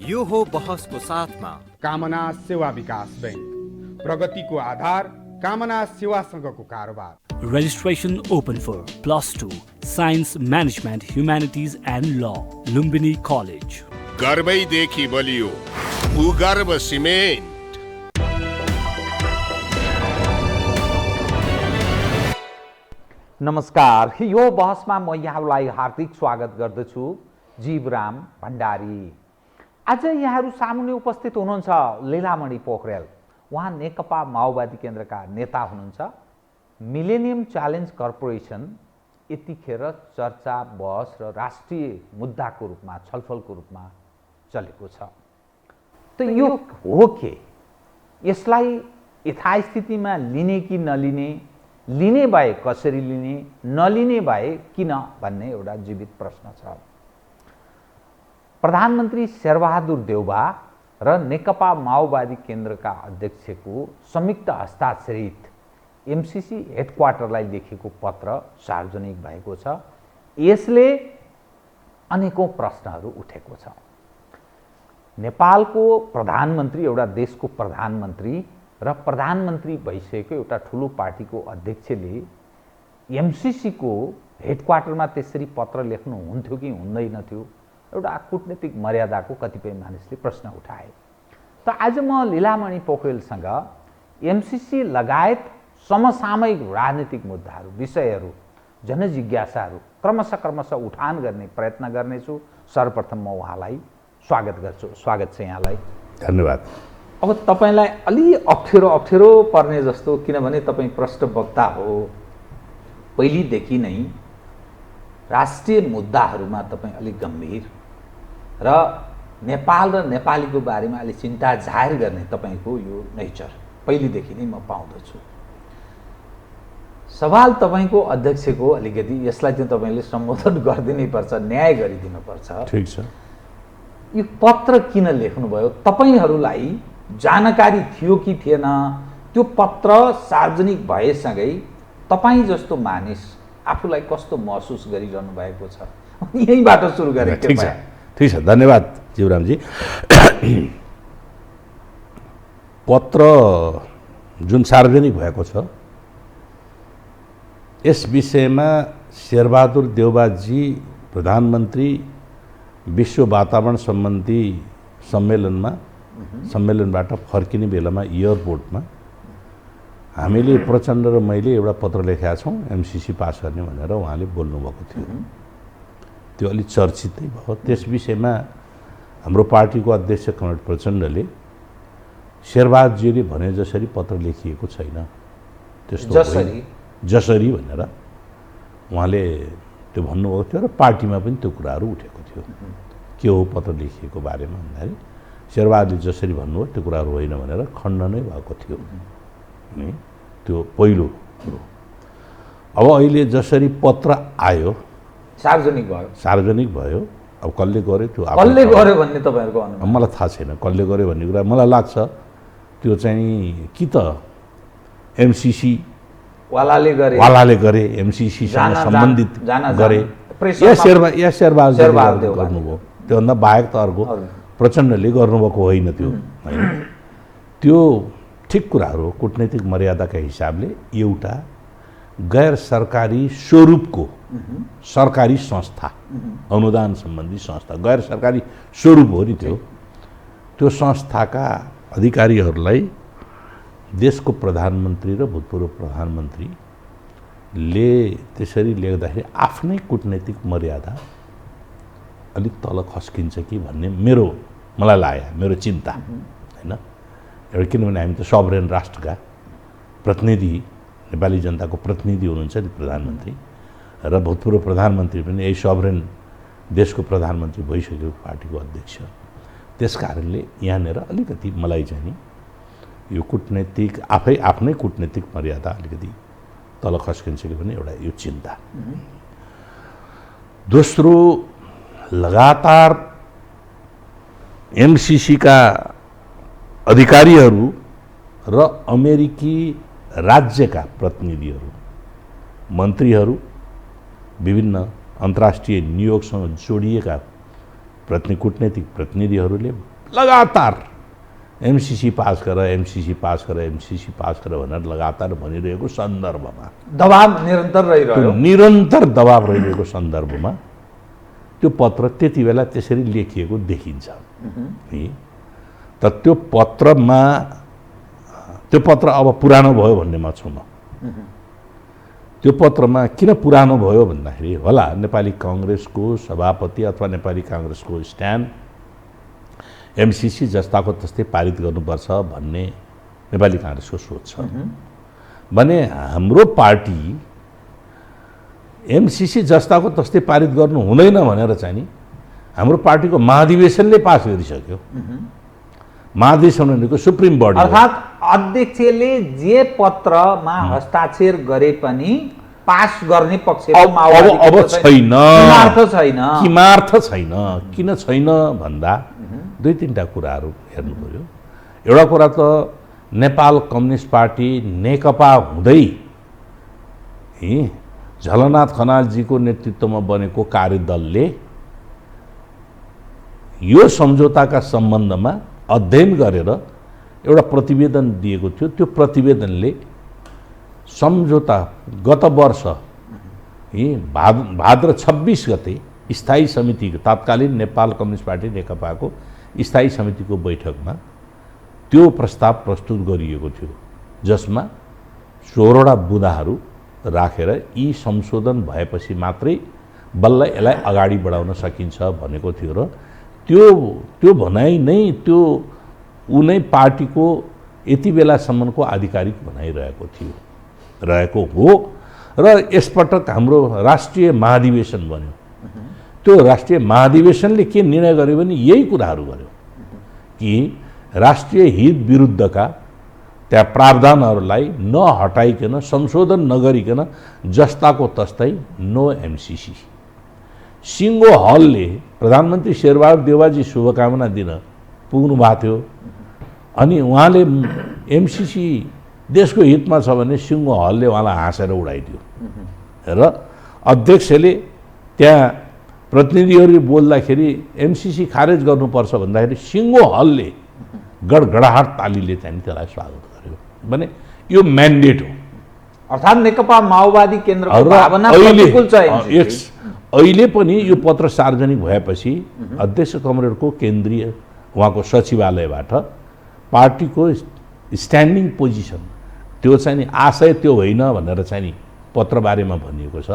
यो हो बहसको साथमा कामना सेवा विकास बैंक, प्रगतिको आधार कामना सेवासँगको कारोबार। Registration open for +2 Science Management Humanities and Law, Lumbini College. गर्वैदेखि बलियो भूगर्भ सिमेन्ट। नमस्कार, यो बहसमा म यहाँलाई हार्दिक स्वागत गर्दछु। जीवराम भण्डारी। आज यहाँहरू सामुन्ने उपस्थित हुनुहुन्छ लीलामणि पोखरेल। उहाँ नेकपा माओवादी केन्द्रका नेता हुनुहुन्छ। मिलेनियम च्यालेन्ज कर्पोरेसन यतिखेर चर्चा, बहस र राष्ट्रिय मुद्दाको रूपमा, छलफलको रूपमा चलेको छ। त यो हो के? यसलाई यथास्थितिमा लिने कि नलिने, लिने भए कसरी लिने, नलिने भए किन भन्ने एउटा जीवित प्रश्न छ। प्रधानमन्त्री शेरबहादुर देउबा र नेकपा माओवादी केन्द्रका अध्यक्षको संयुक्त हस्ताक्षरित एमसीसी हेडक्वार्टरलाई लेखेको पत्र सार्वजनिक भएको छ। यसले अनेकौं प्रश्नहरू उठेको छ। नेपालको प्रधानमन्त्री, एउटा देशको प्रधानमन्त्री र प्रधानमन्त्री भइसकेको एउटा ठुलो पार्टीको अध्यक्षले एमसीसीको हेडक्वार्टरमा त्यसरी पत्र लेख्नु हुन्थ्यो कि हुँदैन थियो? एउटा कूटनीतिक मर्यादाको कतिपय मानिसले प्रश्न उठाए। त आज म लीलामणि पोखरेलसँग एमसीसी लगायत समसामयिक राजनीतिक मुद्दाहरू, विषयहरू, जनजिज्ञासाहरू क्रमशः उठान गर्ने प्रयत्न गर्नेछु। सर्वप्रथम म उहाँलाई स्वागत गर्छु। स्वागत छ यहाँलाई। धन्यवाद। अब तपाईलाई अलि अप्ठ्यारो पर्ने जस्तो, किनभने तपाईँ पृष्ठवक्ता हो। पहिलेदेखि नै राष्ट्रिय मुद्दाहरूमा तपाईँ अलिक गम्भीर र नेपाल र नेपालीको बारेमा अलि चिन्ता जाहेर गर्ने तपाईँको यो नेचर पहिलेदेखि नै म पाउँदछु। सवाल तपाईँको अध्यक्षको अलिकति यसलाई चाहिँ तपाईँले सम्बोधन गरिदिनै पर्छ, न्याय गरिदिनुपर्छ। ठिक छ। यो पत्र किन लेख्नुभयो? तपाईँहरूलाई जानकारी थियो कि थिएन? त्यो पत्र सार्वजनिक भएसँगै तपाईँ जस्तो मानिस आफूलाई कस्तो महसुस गरिरहनु भएको छ? यहीँबाट सुरु गरेँ। ठिक छ, धन्यवाद जीवरामजी। पत्र जुन सार्वजनिक भएको छ, यस विषयमा शेरबहादुर देउबाजी प्रधानमन्त्री विश्व वातावरण सम्बन्धी सम्मेलनबाट फर्किने बेलामा एयरपोर्टमा हामीले प्रचण्ड र मैले एउटा पत्र लेखेका छौँ एमसीसी पास गर्ने भनेर उहाँले बोल्नुभएको थियो। त्यो अलिक चर्चितै भयो। त्यस विषयमा हाम्रो पार्टीको अध्यक्ष कमरेड प्रचण्डले शेरबहादुरजीले भने जसरी पत्र लेखिएको छैन, त्यस्तो जसरी भनेर उहाँले त्यो भन्नुभएको थियो र पार्टीमा पनि त्यो कुराहरू उठेको थियो। के हो पत्र लेखिएको बारेमा भन्दाखेरि शेरबहादुरले जसरी भन्नुभयो त्यो कुराहरू होइन भनेर खण्डनै भएको थियो। त्यो पहिलो कुरो। अब अहिले जसरी पत्र आयो, सार्वजनिक भयो। अब कसले गर्यो त्यो कसले गर्यो भन्ने तपाईँहरूको अनुमान? मलाई थाहा छैन कसले गर्यो भन्ने कुरा। मलाई लाग्छ त्यो चाहिँ कि त एमसीसी वालाले गरे, एमसीसीसँग सम्बन्धित गरे, या शेरबहादुरले गर्नुभयो। त्योभन्दा बाहेक त अर्को प्रचण्डले गर्नुभएको होइन। त्यो होइन, त्यो ठिक कुराहरू हो। कूटनैतिक मर्यादाका हिसाबले एउटा गैर सरकारी स्वरूपको सरकारी संस्था, अनुदान सम्बन्धी संस्था, गैर सरकारी स्वरूप हो नि त्यो संस्थाका अधिकारीहरूलाई देशको प्रधानमन्त्री र भूतपूर्व प्रधानमन्त्रीले त्यसरी लेख्दाखेरि आफ्नै कूटनैतिक मर्यादा अलिक तल खस्किन्छ कि भन्ने मलाई लाग्यो, मेरो चिन्ता होइन। एउटा किनभने हामी त सबरेन राष्ट्रका प्रतिनिधि, नेपाली जनताको प्रतिनिधि हुनुहुन्छ नि प्रधानमन्त्री, र भूतपूर्व प्रधानमन्त्री पनि यही सबरेन देशको प्रधानमन्त्री भइसकेको पार्टीको अध्यक्ष। त्यस कारणले यहाँनिर अलिकति मलाई चाहिँ नि यो कूटनैतिक आफ्नै कूटनैतिक मर्यादा अलिकति तल खस्किन्छ कि भन्ने एउटा यो चिन्ता। दोस्रो, लगातार एमसीसीका अधिकारीहरू र अमेरिकी राज्यका प्रतिनिधिहरू, मन्त्रीहरू, विभिन्न अन्तर्राष्ट्रिय नियोगसँग जोडिएका कूटनैतिक प्रतिनिधिहरूले लगातार एमसिसी पास गर एमसिसी पास गर एमसिसी पास गर भनेर लगातार भनिरहेको सन्दर्भमा दबाब निरन्तर रहिरह्यो। त्यो निरन्तर दबाब रहिरहेको सन्दर्भमा त्यो पत्र त्यति बेला त्यसरी लेखिएको देखिन्छ है। त त्यो पत्र अब पुरानो भयो भन्नेमा छु म। त्यो पत्रमा किन पुरानो भयो भन्दाखेरि होला नेपाली काङ्ग्रेसको सभापति अथवा नेपाली काङ्ग्रेसको स्ट्यान्ड एमसिसी जस्ताको तस्तै पारित गर्नुपर्छ भन्ने नेपाली काङ्ग्रेसको सोच छ भने हाम्रो पार्टी एमसिसी जस्ताको तस्तै पारित गर्नु हुँदैन भनेर चाहिँ नि हाम्रो पार्टीको महाधिवेशनले पास गरिसक्यो। महाधिवेशन भनेको सुप्रिम बडी अर्थात् अध्यक्षले जे पत्रमा हस्ताक्षर गरे पनि पास गर्ने पक्षमा अब छैन, किमार्थ छैन। किन छैन भन्दा दुई तीनटा कुराहरू हेर्नु पर्यो। एउटा कुरा त नेपाल कम्युनिस्ट पार्टी नेकपा हुँदै झलनाथ खनालजीको नेतृत्वमा बनेको कार्यदलले यो सम्झौताका सम्बन्धमा अध्ययन गरेर एउटा प्रतिवेदन दिएको थियो। त्यो प्रतिवेदनले सम्झौता गत वर्ष भाद्र 26 गते स्थायी समितिको तत्कालीन नेपाल कम्युनिस्ट पार्टी नेकपाको स्थायी समितिको बैठकमा त्यो प्रस्ताव प्रस्तुत गरिएको थियो, जसमा 16वटा बुँदाहरू राखेर यी संशोधन भएपछि मात्रै बल्ल यसलाई अगाडि बढाउन सकिन्छ भनेको थियो। र त्यो भनाइ नै त्यो ऊ नै पार्टीको यति बेलासम्मको आधिकारिक रहेको हो। र यसपटक हाम्रो राष्ट्रिय महाधिवेशन बन्यो। त्यो राष्ट्रिय महाधिवेशनले के निर्णय गर्यो भने यही कुराहरू गर्यो कि राष्ट्रिय हित विरुद्धका त्यहाँ प्रावधानहरूलाई नहटाइकन संशोधन नगरिकन जस्ताको तस्तै नो एमसिसी। सिङ्गो हलले प्रधानमन्त्री शेरबहादुर देउवाजी शुभकामना दिन पुग्नु भएको थियो अनि उहाँले एमसिसी देशको हितमा छ भने सिङ्गो हलले उहाँलाई हाँसेर उडाइदियो र अध्यक्षले त्यहाँ प्रतिनिधिहरूले बोल्दाखेरि एमसिसी खारेज गर्नुपर्छ भन्दाखेरि सिङ्गो हलले गडगडाहट तालीले चाहिँ त्यसलाई स्वागत गर्यो भने यो म्यान्डेट हो। अर्थात् नेकपा माओवादी केन्द्रको भावना प्रतिकूल छ। अहिले पनि यो पत्र सार्वजनिक भएपछि अध्यक्ष कमरेडको केन्द्रीय उहाँको सचिवालयबाट पार्टीको स्ट्यान्डिङ पोजिसन त्यो चाहिँ नि आशय त्यो होइन भनेर चाहिँ नि पत्रबारेमा भनिएको छ।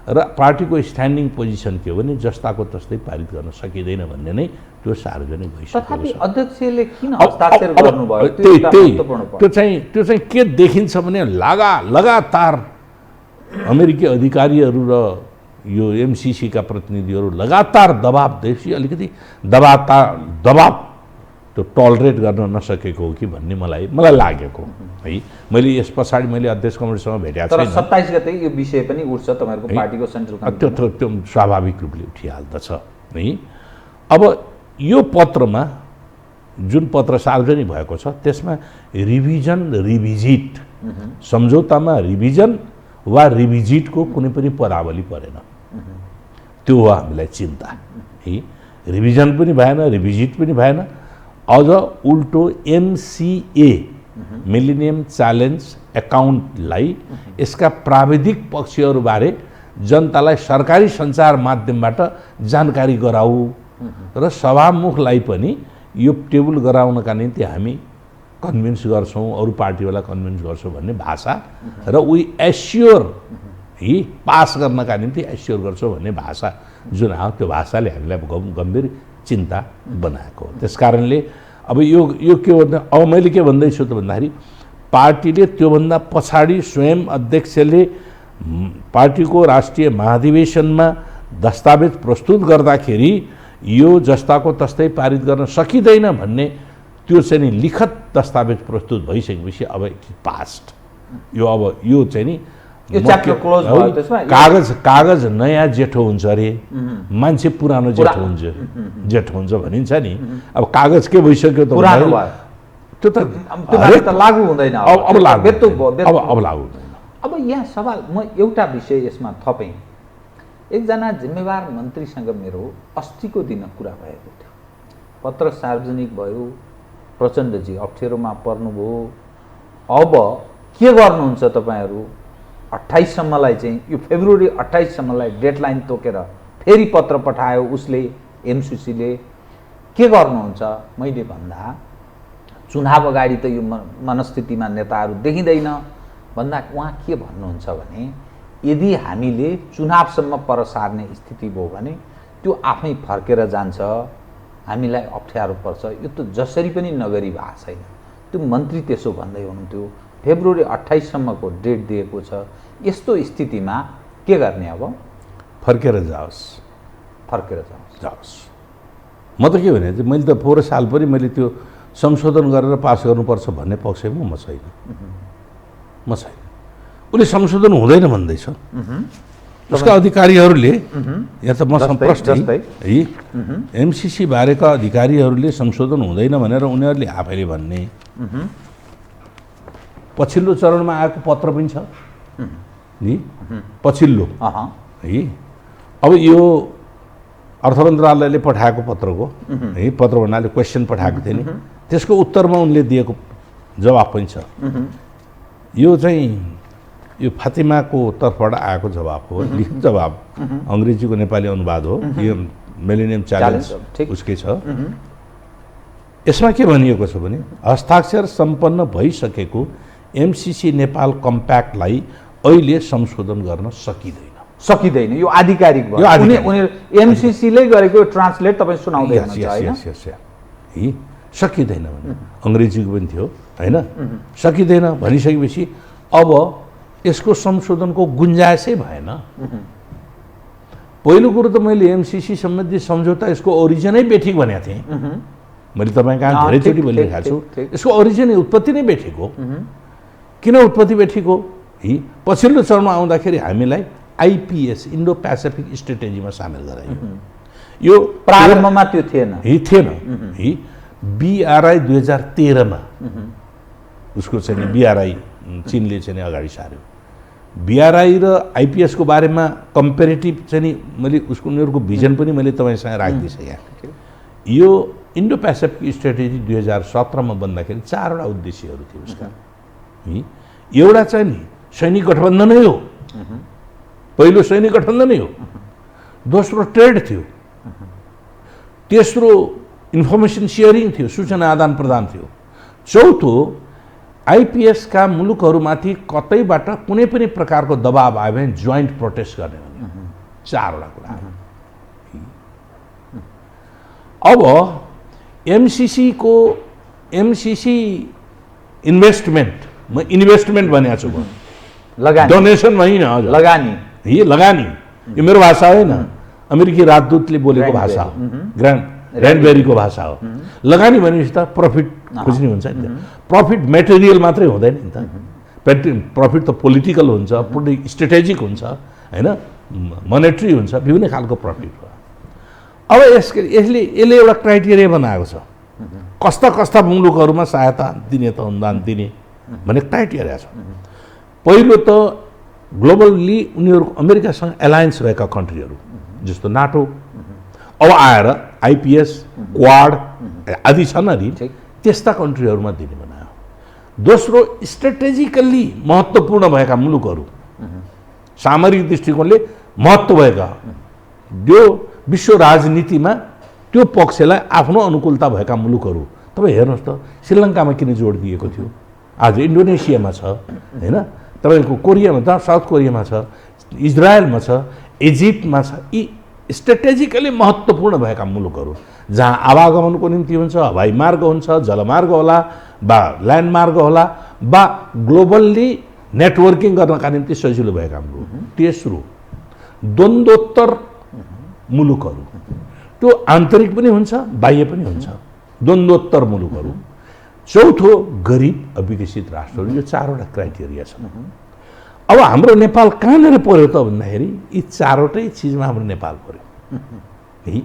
र पार्टीको स्ट्यान्डिङ पोजिसन के हो भने जस्ताको तस्तै पारित गर्न सकिँदैन भन्ने नै त्यो सार्वजनिक भइसक्यो। तथापि अध्यक्षले किन हस्ताक्षर गर्नुभयो त्यो चाहिँ के देखिन्छ भने लगातार अमेरिकी अधिकारीहरू र यो एमसिसीका प्रतिनिधिहरू लगातार दबाबदेखि अलिकति दबाब त्यो टलरेट गर्न नसकेको हो कि भन्ने मलाई लागेको है। मैले यस पछाडि मैले अध्यक्ष कमरेडसँग भेटेको छैन। 27 गते यो विषय पनि उठ्छ तपाईहरुको पार्टीको सेन्ट्रल कमिटीमा। त्यो स्वाभाविक रूपले उठिहाल्दछ है। अब यो पत्रमा जुन पत्र सार्वजनिक भएको छ त्यसमा रिभिजिट सम्झौतामा रिभिजन वा रिभिजिटको कुनै पनि पदावली परेन। त्यो हो हामीलाई चिन्ता है। रिभिजन पनि भएन, रिभिजिट पनि भएन। अझ उल्टो एमसिए मिलेनियम च्यालेन्ज एकाउन्टलाई यसका प्राविधिक पक्षहरूबारे जनतालाई सरकारी सञ्चार माध्यमबाट जानकारी गराऊ र सभामुखलाई पनि यो टेबल गराउनका निम्ति हामी कन्भिन्स गर्छौँ, अरू पार्टीहरूलाई कन्भिन्स गर्छौँ भन्ने भाषा र वी एस्योर है पास गर्नका निम्ति एस्योर गर्छौँ भन्ने भाषा जुन आयो त्यो भाषाले हामीलाई गम्भीर चिन्ता बनाएको। त्यसकारणले अब यो के भन्दा अब मैले के भन्दैछु त भन्दाखेरि पार्टीले त्योभन्दा पछाडि स्वयं अध्यक्षले पार्टीको राष्ट्रिय महाधिवेशनमा दस्तावेज प्रस्तुत गर्दाखेरि यो जस्ताको तस्तै पारित गर्न सकिँदैन भन्ने त्यो चाहिँ नि लिखित दस्तावेज प्रस्तुत भइसकेपछि अब पास्ट यो अब यो चाहिँ नि कागज नयाँ जेठो हुन्छ अरे, मान्छे पुरानो जेठो हुन्छ भनिन्छ नि। अब कागज के भइसक्यो त त्यो त लागू हुँदैन, अब लागू हुँदैन। अब यहाँ सवाल म एउटा विषय यसमा थपेँ। एकजना जिम्मेवार मन्त्रीसँग मेरो अस्तिको दिन कुरा भएको थियो। पत्र सार्वजनिक भयो, प्रचण्डजी अप्ठ्यारोमा पर्नुभयो। अब के गर्नुहुन्छ तपाईँहरू? 28 सम्मलाई चाहिँ यो फेब्रुअरी 28 सम्मलाई डेडलाइन तोकेर फेरि पत्र पठायो उसले, एमसीसीले। के गर्नुहुन्छ? मैले भन्दा चुनाव अगाडि त यो मनस्थितिमा नेताहरू देखिँदैन भन्दा उहाँ के भन्नुहुन्छ भने यदि हामीले चुनावसम्म पर सार्ने स्थिति भयो भने त्यो आफै फर्केर जान्छ, हामीलाई अप्ठ्यारो पर्छ, यो त जसरी पनि नगरी भएको छैन। त्यो मन्त्री त्यसो भन्दै हुनुहुन्थ्यो। फेब्रुअरी 28 सम्मको डेट दिएको छ। यस्तो स्थितिमा के गर्ने? अब फर्केर जाओस्, फर्केर जाओस्। म त के भने चाहिँ मैले त 4 साल पनि मैले त्यो संशोधन गरेर पास गर्नुपर्छ भन्ने पक्षमा म छैन। उसले संशोधन हुँदैन भन्दैछ। उसका अधिकारीहरूले यहाँ त मसँग प्रश्न है, एमसीसी बारेका अधिकारीहरूले संशोधन हुँदैन भनेर उनीहरूले आफैले भन्ने। पछिल्लो चरणमा आएको पत्र पनि छ नि, पछिल्लो है। अब यो अर्थ मन्त्रालयले पठाएको पत्रको है, पत्र भन्नाले क्वेसन पठाएको थियो नि, त्यसको उत्तरमा उनले दिएको जवाफ पनि छ। यो चाहिँ यो फातिमाको तर्फबाट आएको जवाब हो, लिखित जवाब, अङ्ग्रेजीको नेपाली अनुवाद हो। यो मिलेनियम च्यालेन्ज उसकै छ। यसमा के भनिएको छ भने हस्ताक्षर सम्पन्न भइसकेको एमसीसी नेपाल कम्प्याक्टलाई अहिले संशोधन गर्न सकिँदैन। यो आधिकारिक भयो। उनीहरू एमसीसीले गरेको ट्रान्सलेट तपाईँ सुनाउँदै हुनुहुन्छ हैन? सकिँदैन भने अङ्ग्रेजीको पनि थियो हैन? सकिँदैन भनिसकेपछि अब यसको संशोधनको गुन्जाइसै भएन। पहिलो कुरो त मैले एमसीसी सम्बन्धी सम्झौता यसको ओरिजिनै बेठिक भनेको थिएँ। मैले तपाईँ कहाँ धेरैचोटि बोलिरहेको छु, यसको ओरिजिन उत्पत्ति नै बेठिक हो। किन उत्पत्ति बेठिक हो? पछिल्लो चरणमा आउँदाखेरि हामीलाई आइपिएस इन्डो पेसिफिक स्ट्रेटेजीमा सामेल गराइयो। यो प्रारम्भमा त्यो थिएन। BRI 2013 मा उसको चाहिँ BRI चीनले चाहिँ अगाडि सार्यो। BRI र आइपिएसको बारेमा कम्पेरिटिभ चाहिँ मैले उसको उनीहरूको भिजन पनि मैले तपाईँसँग राखिदिइसकेँ। यो इन्डो पेसिफिक स्ट्रेटेजी 2017 मा बन्दाखेरि 4वटा उद्देश्यहरू थिए उसका। एउटा चाहिँ नि सैनिक गठबन्धनै हो, पहिलो सैनिक गठबन्धनै हो। दोस्रो ट्रेड थियो। तेस्रो इन्फर्मेसन सेयरिङ थियो, सूचना आदान प्रदान थियो। चौथो आइपिएस का मुलुकहरूमाथि कतैबाट कुनै पनि प्रकारको दबाव आयो भने जोइन्ट प्रोटेस्ट गर्ने भने। 4वटा कुरा। अब एमसीसी इन्भेस्टमेन्ट, म इन्भेस्टमेन्ट भनेको छु, डोनेसन होइन, लगानी। यो मेरो भाषा होइन, अमेरिकी राजदूतले बोलेको भाषा हो, ग्रान्डबेरीको भाषा हो। लगानी भनेपछि त प्रफिट खोज्ने हुन्छ नि त। प्रफिट मेटेरियल मात्रै हुँदैन नि त, प्रफिट त पोलिटिकल हुन्छ, स्ट्रेटेजिक हुन्छ हैन, मोनेटरी हुन्छ, विभिन्न खालको प्रफिट हो। अब यसले एउटा क्राइटेरिया बनाएको छ, कस्ता कस्ता मुलुकहरूमा सहायता दिने त अनुदान दिने भन्ने क्राइटेरिया छ। पहिलो त ग्लोबल्ली उनीहरू अमेरिकासँग एलायन्स रहेका कन्ट्रीहरू जस्तो नाटो, अब आएर आइपिएस, क्वाड आदि छन् नि, त्यस्ता कन्ट्रीहरूमा दिने बनायो। दोस्रो स्ट्रेटेजिकल्ली महत्त्वपूर्ण भएका मुलुकहरू, सामरिक दृष्टिकोणले महत्त्व भएका, जो विश्व राजनीतिमा त्यो पक्षलाई आफ्नो अनुकूलता भएका मुलुकहरू। तपाईँ हेर्नुहोस् त श्रीलङ्कामा किन जोड दिएको थियो, आज इन्डोनेसियामा छ हैन, तपाईँको कोरियामा छ, साउथ कोरियामा छ, इजरायलमा छ, इजिप्टमा छ। यी स्ट्रेटेजिकली महत्त्वपूर्ण भएका मुलुकहरू जहाँ आवागमनको निम्ति हुन्छ, हवाई मार्ग हुन्छ, जलमार्ग होला वा ल्यान्डमार्ग होला वा ग्लोबल्ली नेटवर्किङ गर्नका निम्ति सजिलो भएका मुलुक। तेस्रो द्वन्द्वोत्तर मुलुकहरू, त्यो आन्तरिक पनि हुन्छ, बाह्य पनि हुन्छ, द्वन्द्वोत्तर मुलुकहरू। चौथो गरिब अविकसित राष्ट्रहरू। यो 4वटा क्राइटेरिया छ। अब हाम्रो नेपाल कहाँनिर पर्यो त भन्दाखेरि यी 4वटै चिजमा हाम्रो नेपाल पर्यो है।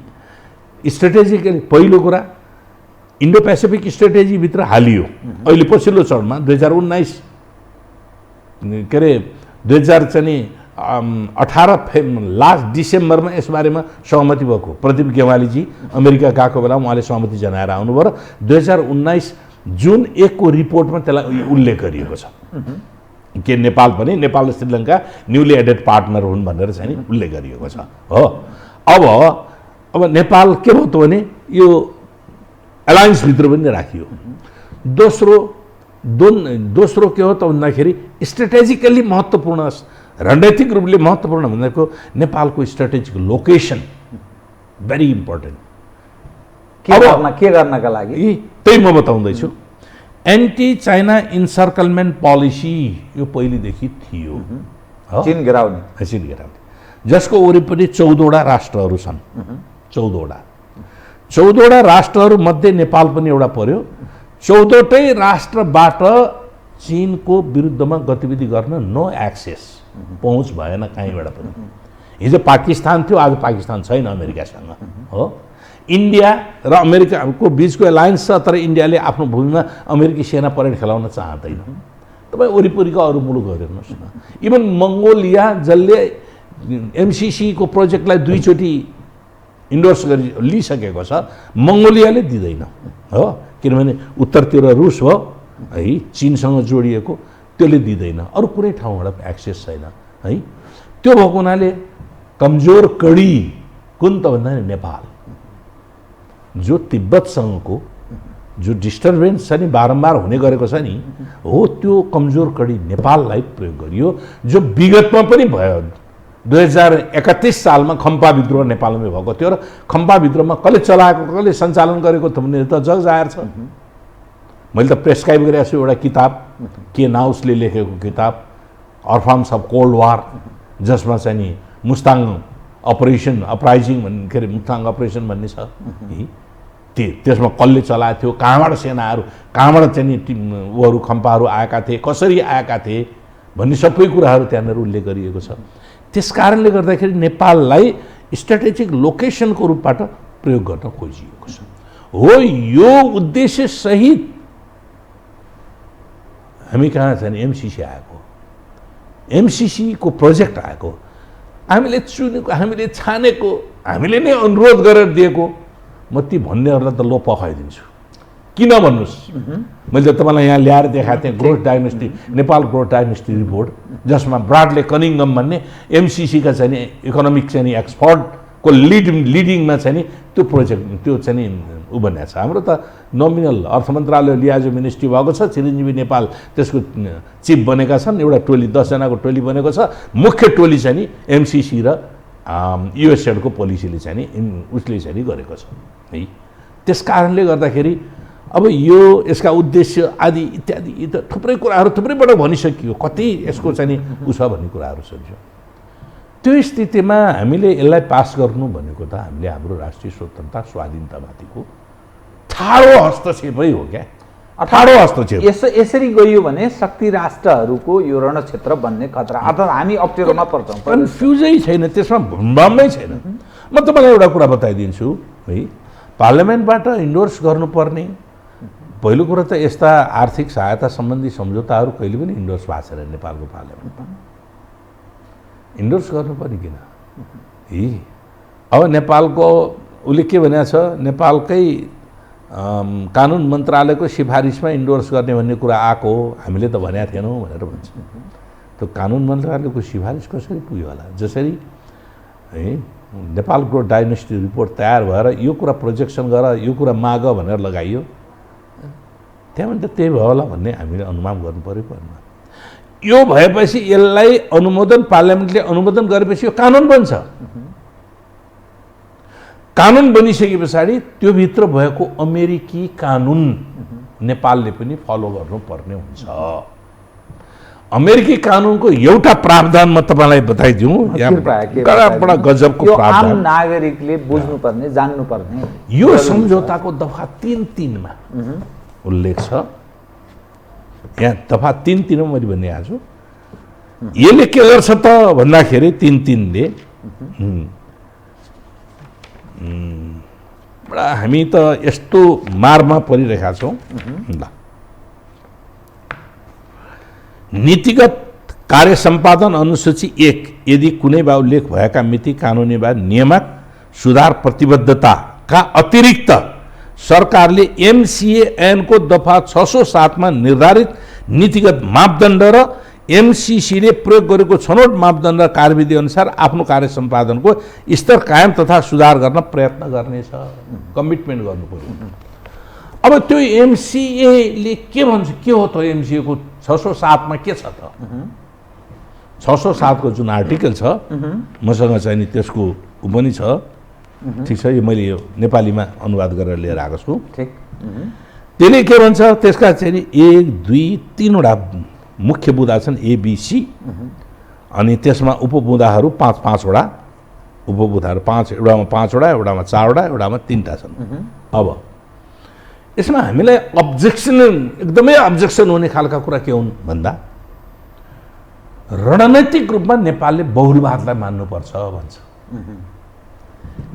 स्ट्रेटेजिकली पहिलो कुरा इन्डो पेसिफिक स्ट्रेटेजीभित्र हालियो। अहिले पछिल्लो चरणमा 2019 के अरे 2000 चाहिँ लास्ट डिसेम्बरमा यसबारेमा सहमति भएको प्रदीप गेवालीजी अमेरिका गएको बेला उहाँले सहमति जनाएर आउनुभयो र 2019 जुन 1 को रिपोर्टमा त्यसलाई उल्लेख गरिएको छ के नेपाल पनि नेपाल र श्रीलङ्का न्युली एडेड पार्टनर हुन् भनेर चाहिँ नि उल्लेख गरिएको छ हो। अब नेपाल के भयो त भने यो एलायन्सभित्र पनि राखियो। दोस्रो के हो त भन्दाखेरि स्ट्रेटेजिकली महत्त्वपूर्ण रणनीतिक रूपले महत्त्वपूर्ण भनेको नेपालको स्ट्रेटेजिक लोकेसन भेरी इम्पोर्टेन्ट। के गर्नका लागि त्यही म बताउँदैछु। एन्टी चाइना इन्सर्कलमेन्ट पोलिसी यो पहिलेदेखि थियो, चीन गिराउने जसको वरिपरि 14वटा राष्ट्रहरू छन्। 14वटा राष्ट्रहरू मध्ये नेपाल पनि एउटा पर्यो। 14वटै राष्ट्रबाट चीनको विरुद्धमा गतिविधि गर्न नो एक्सेस, पहुँच भएन कहीँबाट पनि। हिजो पाकिस्तान थियो, आज पाकिस्तान छैन अमेरिकासँग हो। इन्डिया र अमेरिकाको बिचको एलायन्स छ, तर इन्डियाले आफ्नो भूमिमा अमेरिकी सेना परेड खेलाउन चाहँदैन। तपाईँ वरिपरिका अरू मुलुकहरू हेर्नुहोस् न, इभन मङ्गोलिया जसले एमसिसीको प्रोजेक्टलाई 2 चोटि इन्डोर्स लिइसकेको छ, मङ्गोलियाले दिँदैन हो, किनभने उत्तरतिर रुस हो है, चीनसँग जोडिएको, त्यसले दिँदैन। अरू कुनै ठाउँबाट एक्सेस छैन है। त्यो भएको हुनाले कमजोर कडी कुन त भन्दा नेपाल, जो तिब्बतसँगको जो डिस्टर्बेन्स छ नि बारम्बार हुने गरेको छ नि, हो त्यो कमजोर कडी नेपाललाई प्रयोग गरियो, जो विगतमा पनि भयो। 2031 सालमा खम्पा विद्रोह नेपालमै भएको थियो र खम्पा विद्रोहमा कसले चलाएको, कसले सञ्चालन गरेको त भन्ने त जग जाहेर छ। मैले त प्रेस्क्राइब गरेको छु एउटा किताब, के नाउसले लेखेको किताब अर्फाम्स अफ कोल्ड वार, जसमा चाहिँ नि मुस्ताङ अपरेसन अपराइजिङ भन्ने के अरे मुस्ताङ अपरेसन भन्ने छ। त्यसमा कसले चलाएको थियो, कहाँबाट सेनाहरू, कहाँबाट चाहिँ नि उहरू खम्पाहरू आएका थिए, कसरी आएका थिए भन्ने सबै कुराहरू त्यहाँनिर उल्लेख गरिएको छ। त्यस कारणले गर्दाखेरि नेपाललाई स्ट्राटेजिक लोकेसनको रूपबाट प्रयोग गर्न खोजिएको छ। हो, यो उद्देश्य सहित हामी कहाँ चाहिँ एमसिसी आएको, एमसिसीको प्रोजेक्ट आएको, हामीले चुनेको, हामीले छानेको, हामीले नै अनुरोध गरेर दिएको। म ती भन्नेहरूलाई त लोप पखाइदिन्छु। किन भन्नुहोस्, मैले तपाईँलाई यहाँ ल्याएर देखाएको थिएँ growth diagnostic, Nepal growth diagnostic report, जसमा ब्राडले कनिङम भन्ने एमसिसीका चाहिँ नि इकोनोमिक चाहिँ नि एक्सपर्टको लिडिङमा चाहिँ नि त्यो प्रोजेक्ट त्यो चाहिँ नि ऊ बनिएको छ। हाम्रो त नोमिनल अर्थ मन्त्रालय लियाजो मिनिस्ट्री भएको छ, चिरञ्जीवी नेपाल त्यसको चिफ बनेका छन्, एउटा टोली 10 जनाको टोली बनेको छ। मुख्य टोली चाहिँ नि एमसिसी र युएसएडको पोलिसीले चाहिँ नि उसले चाहिँ नि गरेको छ है। त्यस कारणले गर्दाखेरि अब यो यसका उद्देश्य आदि इत्यादि थुप्रै कुराहरू थुप्रैबाट भनिसकियो, कति यसको चाहिँ नि उ छ भन्ने कुराहरू छ। त्यो स्थितिमा हामीले यसलाई पास गर्नु भनेको त हामीले हाम्रो राष्ट्रिय स्वतन्त्रता स्वाधीनतामाथिको ठाडो हस्तक्षेपै हो क्या, ठाडो हस्तक्षेप। यसरी गयो भने शक्ति राष्ट्रहरूको यो रणक्षेत्र बन्ने खतरा, अथवा हामी अप्ठ्यारोमा पर्छौँ। कन्फ्युजै छैन, त्यसमा भुमभामै छैन। म तपाईँलाई एउटा कुरा बताइदिन्छु है, पार्लियामेन्टबाट इन्डोर्स गर्नुपर्ने पहिलो कुरा त यस्ता आर्थिक सहायता सम्बन्धी सम्झौताहरू कहिले पनि इन्डोर्स भएको छैन नेपालको पार्लियामेन्टमा। इन्डोर्स गर्नुपर्ने किन है? अब नेपालको उसले के भनेको छ, नेपालकै कानुन मन्त्रालयको सिफारिसमा इन्डोर्स गर्ने भन्ने कुरा आएको, हामीले त भनेका थिएनौँ भनेर भन्छ। त्यो कानुन मन्त्रालयको सिफारिस कसरी पुग्यो होला? जसरी है नेपाल ग्रोथ डायग्नोस्टिक रिपोर्ट तयार भएर यो कुरा प्रोजेक्सन गर, यो कुरा माग भनेर लगाइयो, त्यहाँबाट त त्यही भयो होला भन्ने हामीले अनुमान गर्नु पऱ्यो परेन। यो भएपछि यसलाई अनुमोदन, पार्लियामेन्टले अनुमोदन गरेपछि यो कानुन बन्छ। कानुन बनिसके पछाडि त्यो भित्र भएको अमेरिकी कानुन नेपालले पनि फलो गर्नुपर्ने हुन्छ। अमेरिकी कानुनको एउटा प्रावधान म तपाईँलाई बताइदिउँ, बडा गजबको प्रावधान, आम नागरिकले बुझ्नुपर्ने, जान्नुपर्ने। यो सम्झौताको दफा 3 मा उल्लेख छ। यहाँ दफा 3 मैले भनिरहेको छु। यसले के गर्छ त भन्दाखेरि 3 ले बडा हामी त यस्तो मारमा परिरहेका छौँ। ल, नीतिगत कार्य सम्पादन अनुसूची 1 यदि कुनै वा उल्लेख भएका मिति कानुनी वा नियामक सुधार प्रतिबद्धताका अतिरिक्त सरकारले MCA-ऐनको दफा 607 मा निर्धारित नीतिगत मापदण्ड र MCC-ले प्रयोग गरेको छनौट मापदण्ड र कार्यविधि अनुसार आफ्नो कार्य सम्पादनको स्तर कायम तथा सुधार गर्न प्रयत्न गर्नेछ। कमिटमेन्ट गर्नु पर्यो। अब त्यो MCA-ले के भन्छ, के हो त MCA को 607 मा के छ त? 607 को जुन आर्टिकल छ मसँग चाहिँ नि त्यसको उ पनि छ। ठिक छ, यो मैले यो नेपालीमा अनुवाद गरेर लिएर आएको छु। ठीक। त्यसले के भन्छ, त्यसका चाहिँ नि 1 2 3 वटा मुख्य बुँदा छन् ABC, अनि त्यसमा उपबुँदाहरू 5 वटा उपबुँदाहरू 5, एउटामा 5 वटा, एउटामा 4 वटा, एउटामा 3टा छन्। अब यसमा हामीलाई एकदमै अब्जेक्सन हुने खालका कुरा के हुन् भन्दा रणनैतिक रूपमा नेपालले बहुलवादलाई मान्नुपर्छ भन्छ।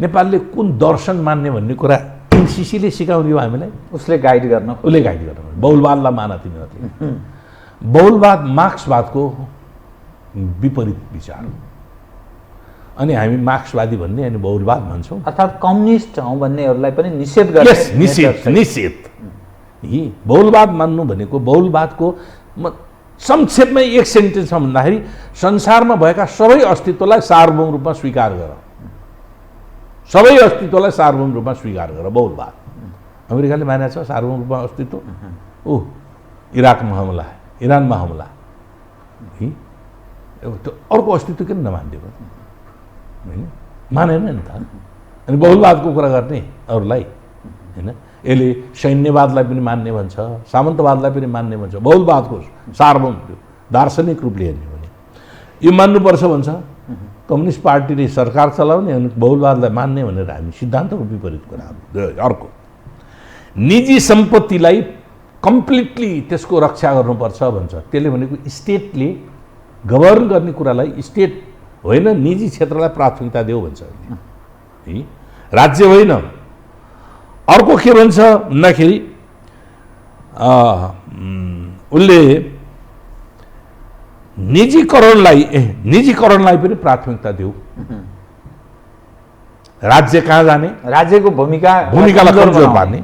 नेपालले कुन दर्शन मान्ने भन्ने कुरा MCC-ले सिकाउने हो हामीलाई। उसले गाइड गर्न, बहुलवादलाई मान तिनीहरूले। बहुलवाद मार्क्सवादको विपरीत विचार हो, अनि हामी मार्क्सवादी भन्ने अनि बहुलवाद भन्छौँ, अर्थात् कम्युनिस्ट हौँ भन्नेहरूलाई पनि निषेध गर्ने। निषेध। यी बहुलवाद मान्नु भनेको, बहुलवादको संक्षेपमै एक सेन्टेन्समा भन्दाखेरि संसारमा भएका सबै अस्तित्वलाई सार्वभौम रूपमा स्वीकार गर, सबै अस्तित्वलाई सार्वभौम रूपमा स्वीकार गर। बहुलवाद अमेरिकाले मानेको छ सार्वभौम रूपमा अस्तित्व। इराकमा हमला, इरानमा हमला, त्यो अर्को अस्तित्व किन नमानिदिएको? होइन, मानेन नि त। अनि बहुलवादको कुरा गर्ने अरूलाई, होइन, यसले सैन्यवादलाई पनि मान्ने भन्छ, सामन्तवादलाई पनि मान्ने भन्छ। बहुलवादको सार्वभौम दार्शनिक रूपले हेर्ने भने यो मान्नुपर्छ भन्छ। कम्युनिस्ट पार्टीले सरकार चलाउने अनि बहुलवादलाई मान्ने भनेर हामी सिद्धान्तको विपरीत कुराहरू। अर्को, निजी सम्पत्तिलाई कम्प्लिटली त्यसको रक्षा गर्नुपर्छ भन्छ। त्यसले भनेको स्टेटले गभर्न गर्ने कुरालाई स्टेट होइन, निजी क्षेत्रलाई प्राथमिकता देऊ भन्छ, है, राज्य होइन। अर्को के भन्छ भन्दाखेरि उसले निजीकरणलाई पनि प्राथमिकता देऊ। राज्य कहाँ जाने, राज्यको भूमिकालाई कमजोर पार्ने,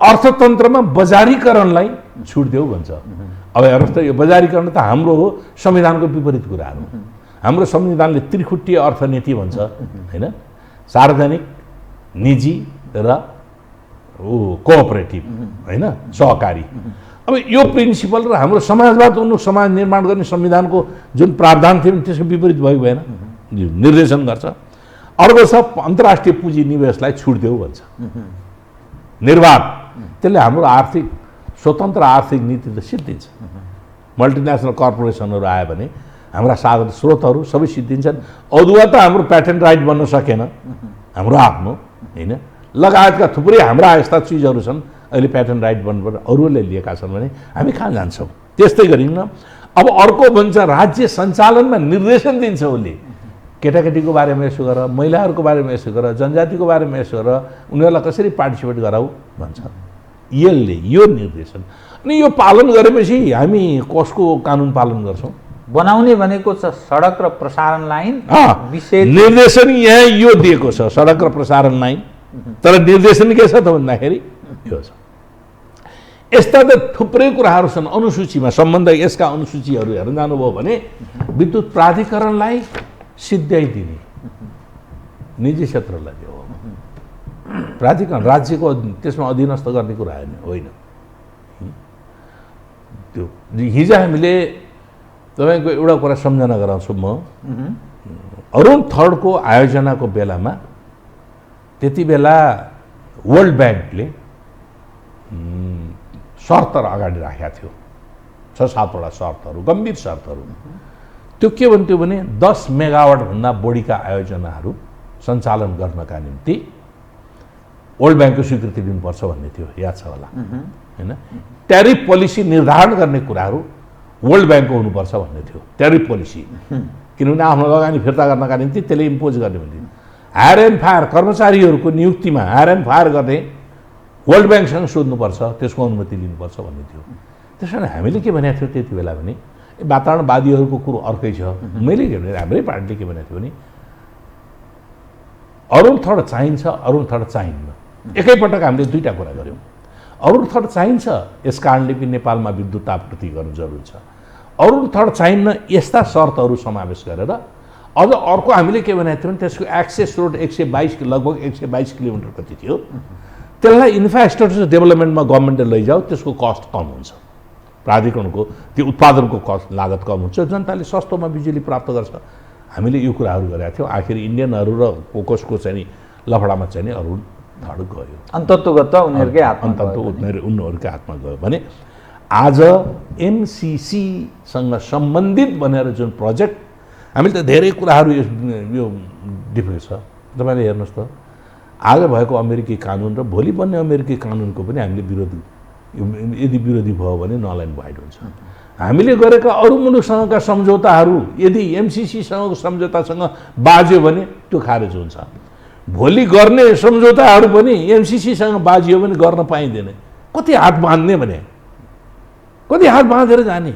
अर्थतन्त्रमा बजारीकरणलाई छुट देऊ भन्छ। अब हेर्नुहोस् त, यो बजारीकरण त हाम्रो हो, संविधानको विपरीत कुराहरू। हाम्रो संविधानले त्रिखुट्टीय अर्थनीति भन्छ, होइन, सार्वजनिक, निजी र कोअपरेटिभ, होइन, सहकारी। अब यो प्रिन्सिपल र हाम्रो समाजवाद उन्मुख समाज निर्माण गर्ने संविधानको जुन प्रावधान थियो त्यसको विपरीत भयो भएन, निर्देशन गर्छ। अर्को छ अन्तर्राष्ट्रिय पुँजी निवेशलाई छुट देऊ भन्छ, निर्वाध। त्यसले हाम्रो आर्थिक स्वतन्त्र आर्थिक नीति त सिद्धिन्छ। मल्टिनेसनल कर्पोरेसनहरू आयो भने हाम्रा साधन स्रोतहरू सबै सिद्धिन्छन्। अदुवा त हाम्रो प्याटेन्ट राइट बन्न सकेन, हाम्रो आफ्नो, होइन, लगायतका थुप्रै हाम्रा यस्ता चिजहरू छन् अहिले प्याटेन्ट राइट बन्नुपर्छ, अरूले लिएका छन् भने हामी कहाँ जान्छौँ? त्यस्तै गरिन्न। अब अर्को भन्छ राज्य सञ्चालनमा निर्देशन दिन्छ उसले, केटाकेटीको बारेमा यसो गर, महिलाहरूको बारेमा यसो गर, जनजातिको बारेमा यसो गर, उनीहरूलाई कसरी पार्टिसिपेट गराऊ भन्छ। यसले यो निर्देशन, अनि यो पालन गरेपछि हामी कसको कानुन पालन गर्छौँ? बनाउने भनेको छ सडक र प्रसारण लाइन। निर्देशन यहाँ यो दिएको छ, सडक र प्रसारण लाइन, तर निर्देशन के छ त भन्दाखेरि यो छ। यस्ता त थुप्रै कुराहरू छन् अनुसूचीमा। सम्बन्ध यसका अनुसूचीहरू हेर्न जानुभयो भने विद्युत प्राधिकरणलाई सिद्ध्याइदिने, निजी क्षेत्रलाई दियो प्राधिकरण, राज्यको त्यसमा अधीनस्थ गर्ने कुरा होइन। त्यो हिजो हामीले तपाईँको एउटा कुरा सम्झना गराउँछु म। अरुण थर्डको आयोजनाको बेलामा त्यति बेला वर्ल्ड ब्याङ्कले शर्तहरू अगाडि राखेका थियो, 6-7 वटा शर्तहरू, गम्भीर शर्तहरू। त्यो के भन्थ्यो भने 10 मेगावाटभन्दा बढीका आयोजनाहरू सञ्चालन गर्नका निम्ति वर्ल्ड ब्याङ्कको स्वीकृति दिनुपर्छ भन्ने थियो, याद छ होला, होइन। ट्यारिफ पोलिसी निर्धारण गर्ने कुराहरू वर्ल्ड ब्याङ्कको हुनुपर्छ भन्ने थियो, ट्यारिफ पोलिसी। किनभने आफ्नो लगानी फिर्ता गर्नका निम्ति त्यसले इम्पोज गर्ने भन्ने। हायर एन्ड फायर कर्मचारीहरूको नियुक्तिमा हायर एन्ड फायर गर्ने वर्ल्ड ब्याङ्कसँग सोध्नुपर्छ, त्यसको अनुमति लिनुपर्छ भन्ने थियो। त्यसो भने हामीले के भनेको थियो त्यति बेला भने वातावरणवादीहरूको कुरो अर्कै छ। मैले के भने हाम्रै पार्टीले के भनेको थियो भने अरुण थर्ड चाहिन्छ, अरुण थर्ड चाहिन्न। एकैपटक हामीले दुईवटा कुरा गऱ्यौँ। अरुण थर्ड चाहिन्छ, यस कारणले पनि नेपालमा विद्युत आपूर्ति गर्नु जरुरी छ। अरुण थर्ड चाहिन्न, यस्ता शर्तहरू समावेश गरेर अझ अर्को हामीले के भनेको थियो भने त्यसको एक्सेस रोड 122 लगभग 122 किलोमिटर कति थियो, त्यसलाई इन्फ्रास्ट्रक्चर डेभलपमेन्टमा गभर्मेन्टले लैजाऊ, त्यसको कस्ट कम हुन्छ, प्राधिकरणको त्यो उत्पादनको कस्ट लागत कम हुन्छ, जनताले सस्तोमा बिजुली प्राप्त गर्छ। हामीले यो कुराहरू गरेका थियौँ। आखिर इन्डियनहरू र कोकसको चाहिँ लफडामा चाहिँ अरुण थर्ड गयो, अन्तत्वगत उनीहरूकै हातमा उनीहरूकै हातमा गयो भने आज एमसिसीसँग सम्बन्धित भनेर जुन प्रोजेक्ट हामीले त धेरै कुराहरू यो डिफ्रेन्स छ। तपाईँले हेर्नुहोस् त आज भएको अमेरिकी कानुन र भोलि बन्ने अमेरिकी कानुनको पनि हामीले यदि विरोधी भयो भने नल एन्ड भोइड हुन्छ। हामीले गरेका अरू मुलुकसँगका सम्झौताहरू यदि एमसिसीसँगको सम्झौतासँग बाज्यो भने त्यो खारेज हुन्छ। भोलि गर्ने सम्झौताहरू पनि एमसिसीसँग बाजियो भने गर्न पाइँदैन। कति हात बाँध्ने भने कति हात बाँधेर जाने।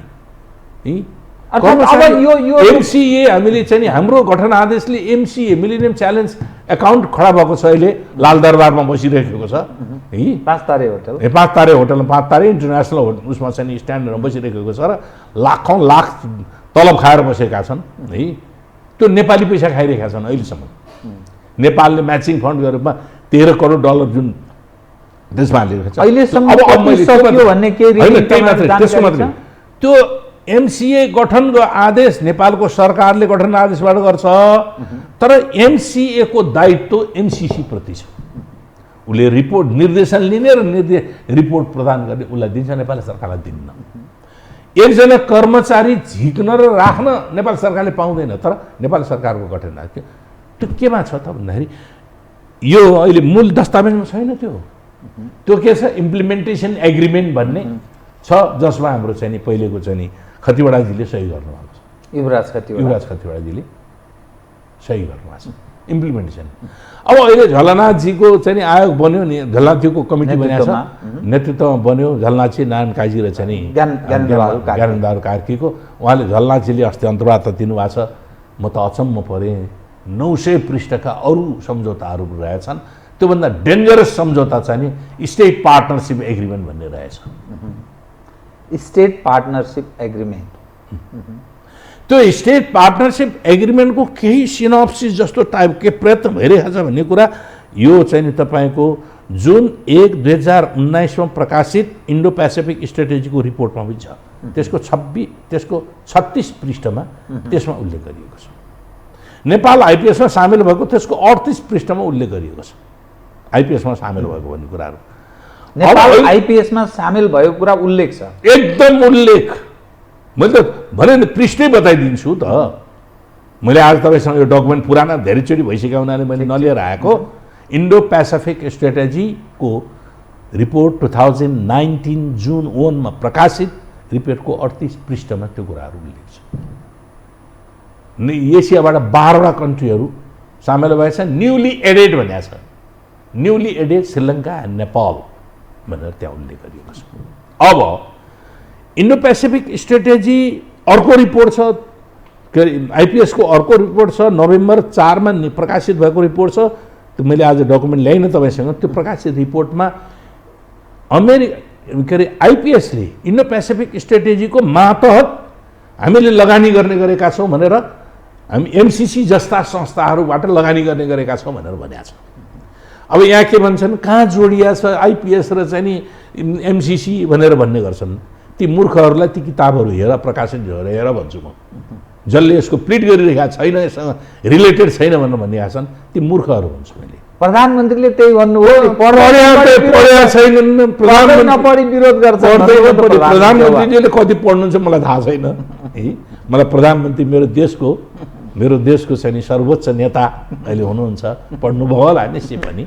एमसिए हामीले चाहिँ हाम्रो गठन आदेशले एमसिए मिलेनियम च्यालेन्ज एकाउन्ट खडा भएको छ, अहिले लालदरबारमा बसिरहेको छ। 5 तारे होटल, 5 तारे होटलमा 5 तारे इन्टरनेसनल उसमा चाहिँ स्ट्यान्डरमा बसिरहेको छ र लाखौँ लाख तलब खाएर बसेका छन् है। त्यो नेपाली पैसा खाइरहेका छन् अहिलेसम्म। नेपालले म्याचिङ फन्ड गरेरमा 13 करोड डलर जुन त्यसमा हालिरहेको छ अहिलेसम्म त्यसको मात्रै त्यो एमसिए गठनको आदेश नेपालको सरकारले गठन आदेशबाट गर्छ, तर एमसिए को दायित्व एमसिसी प्रति छ। उसले रिपोर्ट निर्देशन लिने र रिपोर्ट प्रदान गर्ने उसलाई दिन्छ, नेपाल सरकारलाई दिन्न। एकजना कर्मचारी झिक्न र राख्न नेपाल सरकारले पाउँदैन, तर नेपाल सरकारको गठन आदेश त्यो केमा छ त भन्दाखेरि यो अहिले मूल दस्तावेजमा छैन। त्यो के छ, इम्प्लिमेन्टेसन एग्रिमेन्ट भन्ने छ, जसमा हाम्रो चाहिँ पहिलेको चाहिँ खतिवडाजीले सही गर्नुभएको छ। युवराज खतिवडाजीले सही गर्नुभएको छ इम्प्लिमेन्टेसन। अब अहिले झलनाथजीको चाहिँ आयोग बन्यो नि, झलनाथजीको कमिटी बनेको छ, नेतृत्वमा बन्यो झलनाथजी, नारायण काजी र चाहिँ ज्ञानबहादुर कार्कीको। उहाँले झलनाथजीले अस्ति अन्तर्वार्ता दिनुभएको छ। म त अचम्म परेँ। 900 पृष्ठका अरू सम्झौताहरू रहेछन्, त्योभन्दा डेन्जरस सम्झौता चाहिँ स्टेट पार्टनरसिप एग्रिमेन्ट भन्ने रहेछ। स्टेट पार्टनरसिप एग्रिमेन्ट, त्यो स्टेट पार्टनरसिप एग्रिमेन्टको केही सिनोप्सिस जस्तो टाइपको प्रयत्न भइरहेको छ भन्ने कुरा यो चाहिँ तपाईँको जुन 1/2019 प्रकाशित इन्डो पेसिफिक स्ट्रेटेजीको रिपोर्टमा पनि छ। त्यसको 36 पृष्ठमा त्यसमा उल्लेख गरिएको छ। नेपाल आइपिएसमा सामेल भएको त्यसको 38 पृष्ठमा उल्लेख गरिएको छ आइपिएसमा सामेल भएको भन्ने कुराहरू। नेपाल आइपिएसमा सामेल भएको कुरा उल्लेख छ, एकदम उल्लेख। मैले त भने पृष्ठै बताइदिन्छु त। मैले आज तपाईँसँग यो डकुमेन्ट पुराना धेरैचोटि भइसक्यो हुनाले मैले नलिएर आएको। इन्डो पेसिफिक स्ट्रेटेजीको रिपोर्ट 2019 जुन 1 प्रकाशित रिपोर्टको 38 पृष्ठमा त्यो कुराहरू उल्लेख छ। एसियाबाट 12वटा कन्ट्रीहरू सामेल भएछ। न्युली एडेड भनेको छ, newly added Sri Lanka and Nepal भनेर त्यहाँ उल्लेख गरिएको छ। अब इन्डो पेसिफिक स्ट्रेटेजी अर्को रिपोर्ट छ, के अरे आइपिएसको अर्को रिपोर्ट छ, नोभेम्बर 4 प्रकाशित भएको रिपोर्ट छ। त्यो मैले आज डकुमेन्ट ल्याइनँ तपाईँसँग। त्यो प्रकाशित रिपोर्टमा के अरे आइपिएसले इन्डो पेसिफिक स्ट्रेटेजीको मातहत हामीले लगानी गर्ने गरेका छौँ भनेर, हामी एमसिसी जस्ता संस्थाहरूबाट लगानी गर्ने गरेका छौँ भनेर भनेको छ। अब यहाँ के भन्छन्, कहाँ जोडिया छ आइपिएस र चाहिँ नि एमसिसी भनेर भन्ने गर्छन्। ती मूर्खहरूलाई ती किताबहरू हेर, प्रकाशित हेर भन्छु म। जसले यसको प्लिट गरिरहेका छैन, यससँग रिलेटेड छैन भनेर भनिरहेका छन्, ती मूर्खहरू भन्छु मैले। प्रधानमन्त्रीले त्यही भन्नुभयो, प्रधानमन्त्रीले कति पढ्नुहुन्छ मलाई थाहा छैन है। मलाई प्रधानमन्त्री मेरो देशको चाहिँ नि सर्वोच्च नेता अहिले हुनुहुन्छ, पढ्नुभयो होला निश्चय पनि।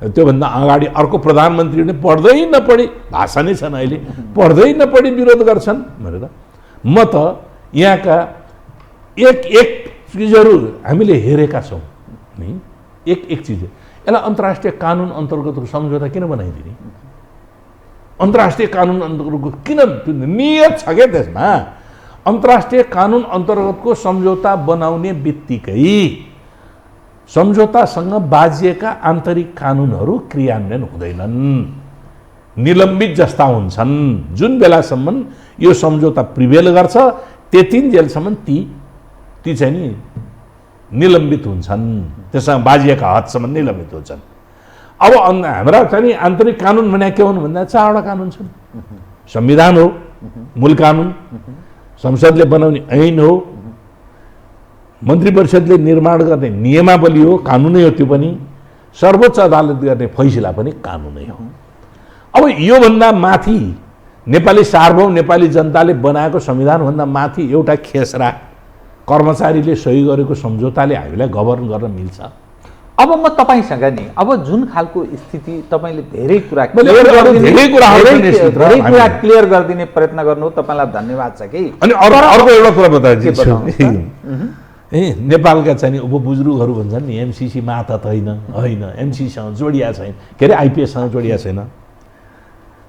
त्योभन्दा अगाडि अर्को प्रधानमन्त्री नै पढ्दै नपढी, भाषा नै छन् अहिले, पढ्दै नपढी विरोध गर्छन् भनेर। म त यहाँका एक चिजहरू हामीले हेरेका छौँ नि, एक चिज। यसलाई अन्तर्राष्ट्रिय कानुन अन्तर्गतको सम्झौता किन बनाइदिने? अन्तर्राष्ट्रिय कानुन अन्तर्गतको किन नियत छ क्या त्यसमा? अन्तर्राष्ट्रिय कानुन अन्तर्गतको सम्झौता बनाउने बित्तिकै सम्झौतासँग बाजिएका आन्तरिक कानुनहरू क्रियान्वयन हुँदैनन्, निलम्बित जस्ता हुन्छन्। जुन बेलासम्म यो सम्झौता प्रिभेल गर्छ त्यतिन्जेलसम्म ती चाहिँ नि निलम्बित हुन्छन्, त्यससँग बाजिएका हदसम्म निलम्बित हुन्छन्। अब हाम्रा चाहिँ नि आन्तरिक कानुन भने के हुन् भन्दा 4वटा कानुन छन्। संविधान हो मूल कानुन, संसदले बनाउने ऐन हो, मन्त्री परिषदले निर्माण गर्ने नियमावली हो, कानुनै हो, त्यो पनि सर्वोच्च अदालत गर्ने फैसला पनि कानुनै हो। अब योभन्दा माथि नेपाली सार्वभौम नेपाली जनताले बनाएको संविधानभन्दा माथि एउटा खेसरा कर्मचारीले सही गरेको सम्झौताले हामीलाई गभर्न गर्न मिल्छ? अब म तपाईँसँग नि अब जुन खालको स्थिति तपाईँले धेरै कुरा क्लियर गरिदिने प्रयत्न गर्नु, तपाईँलाई धन्यवाद छ कि। अनि अर्को एउटा कुरा बताएँ नेपालका चाहिँ उपबुजुर्गहरू भन्छन् नि एमसिसी मातहत होइन, एमसिसीसँग जोडिया छैन, के अरे आइपिएससँग जोडिया छैन।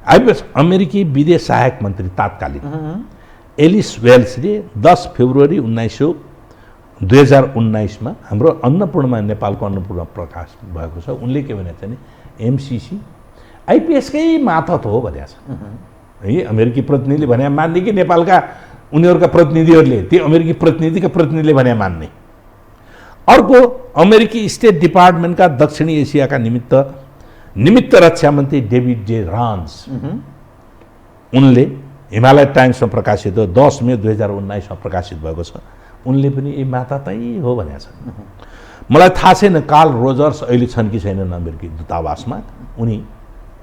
आइपिएस अमेरिकी विदेश सहायक मन्त्री तात्कालीन एलिस वेल्सले 10 फेब्रुअरी 2019मा हाम्रो अन्नपूर्णमा नेपालको अन्नपूर्ण प्रकाश भएको छ। उनले के भने चाहिँ एमसिसी आइपिएसकै मातहत हो भनेको छ है। अमेरिकी प्रतिनिधिले भने मान्ने कि नेपालका उनीहरूका प्रतिनिधिहरूले त्यो अमेरिकी प्रतिनिधिका प्रतिनिधिले भने मान्ने? अर्को अमेरिकी स्टेट डिपार्टमेन्टका दक्षिणी एसियाका निमित्त रक्षा मन्त्री डेभिड जे रान्स उनले हिमालय टाइम्समा प्रकाशित हो 10 मे 2019मा प्रकाशित भएको छ। उनले पनि यी मातातै हो भनेको छ। मलाई थाहा छैन कार्ल रोजर्स अहिले छन् कि छैनन् अमेरिकी दूतावासमा, उनी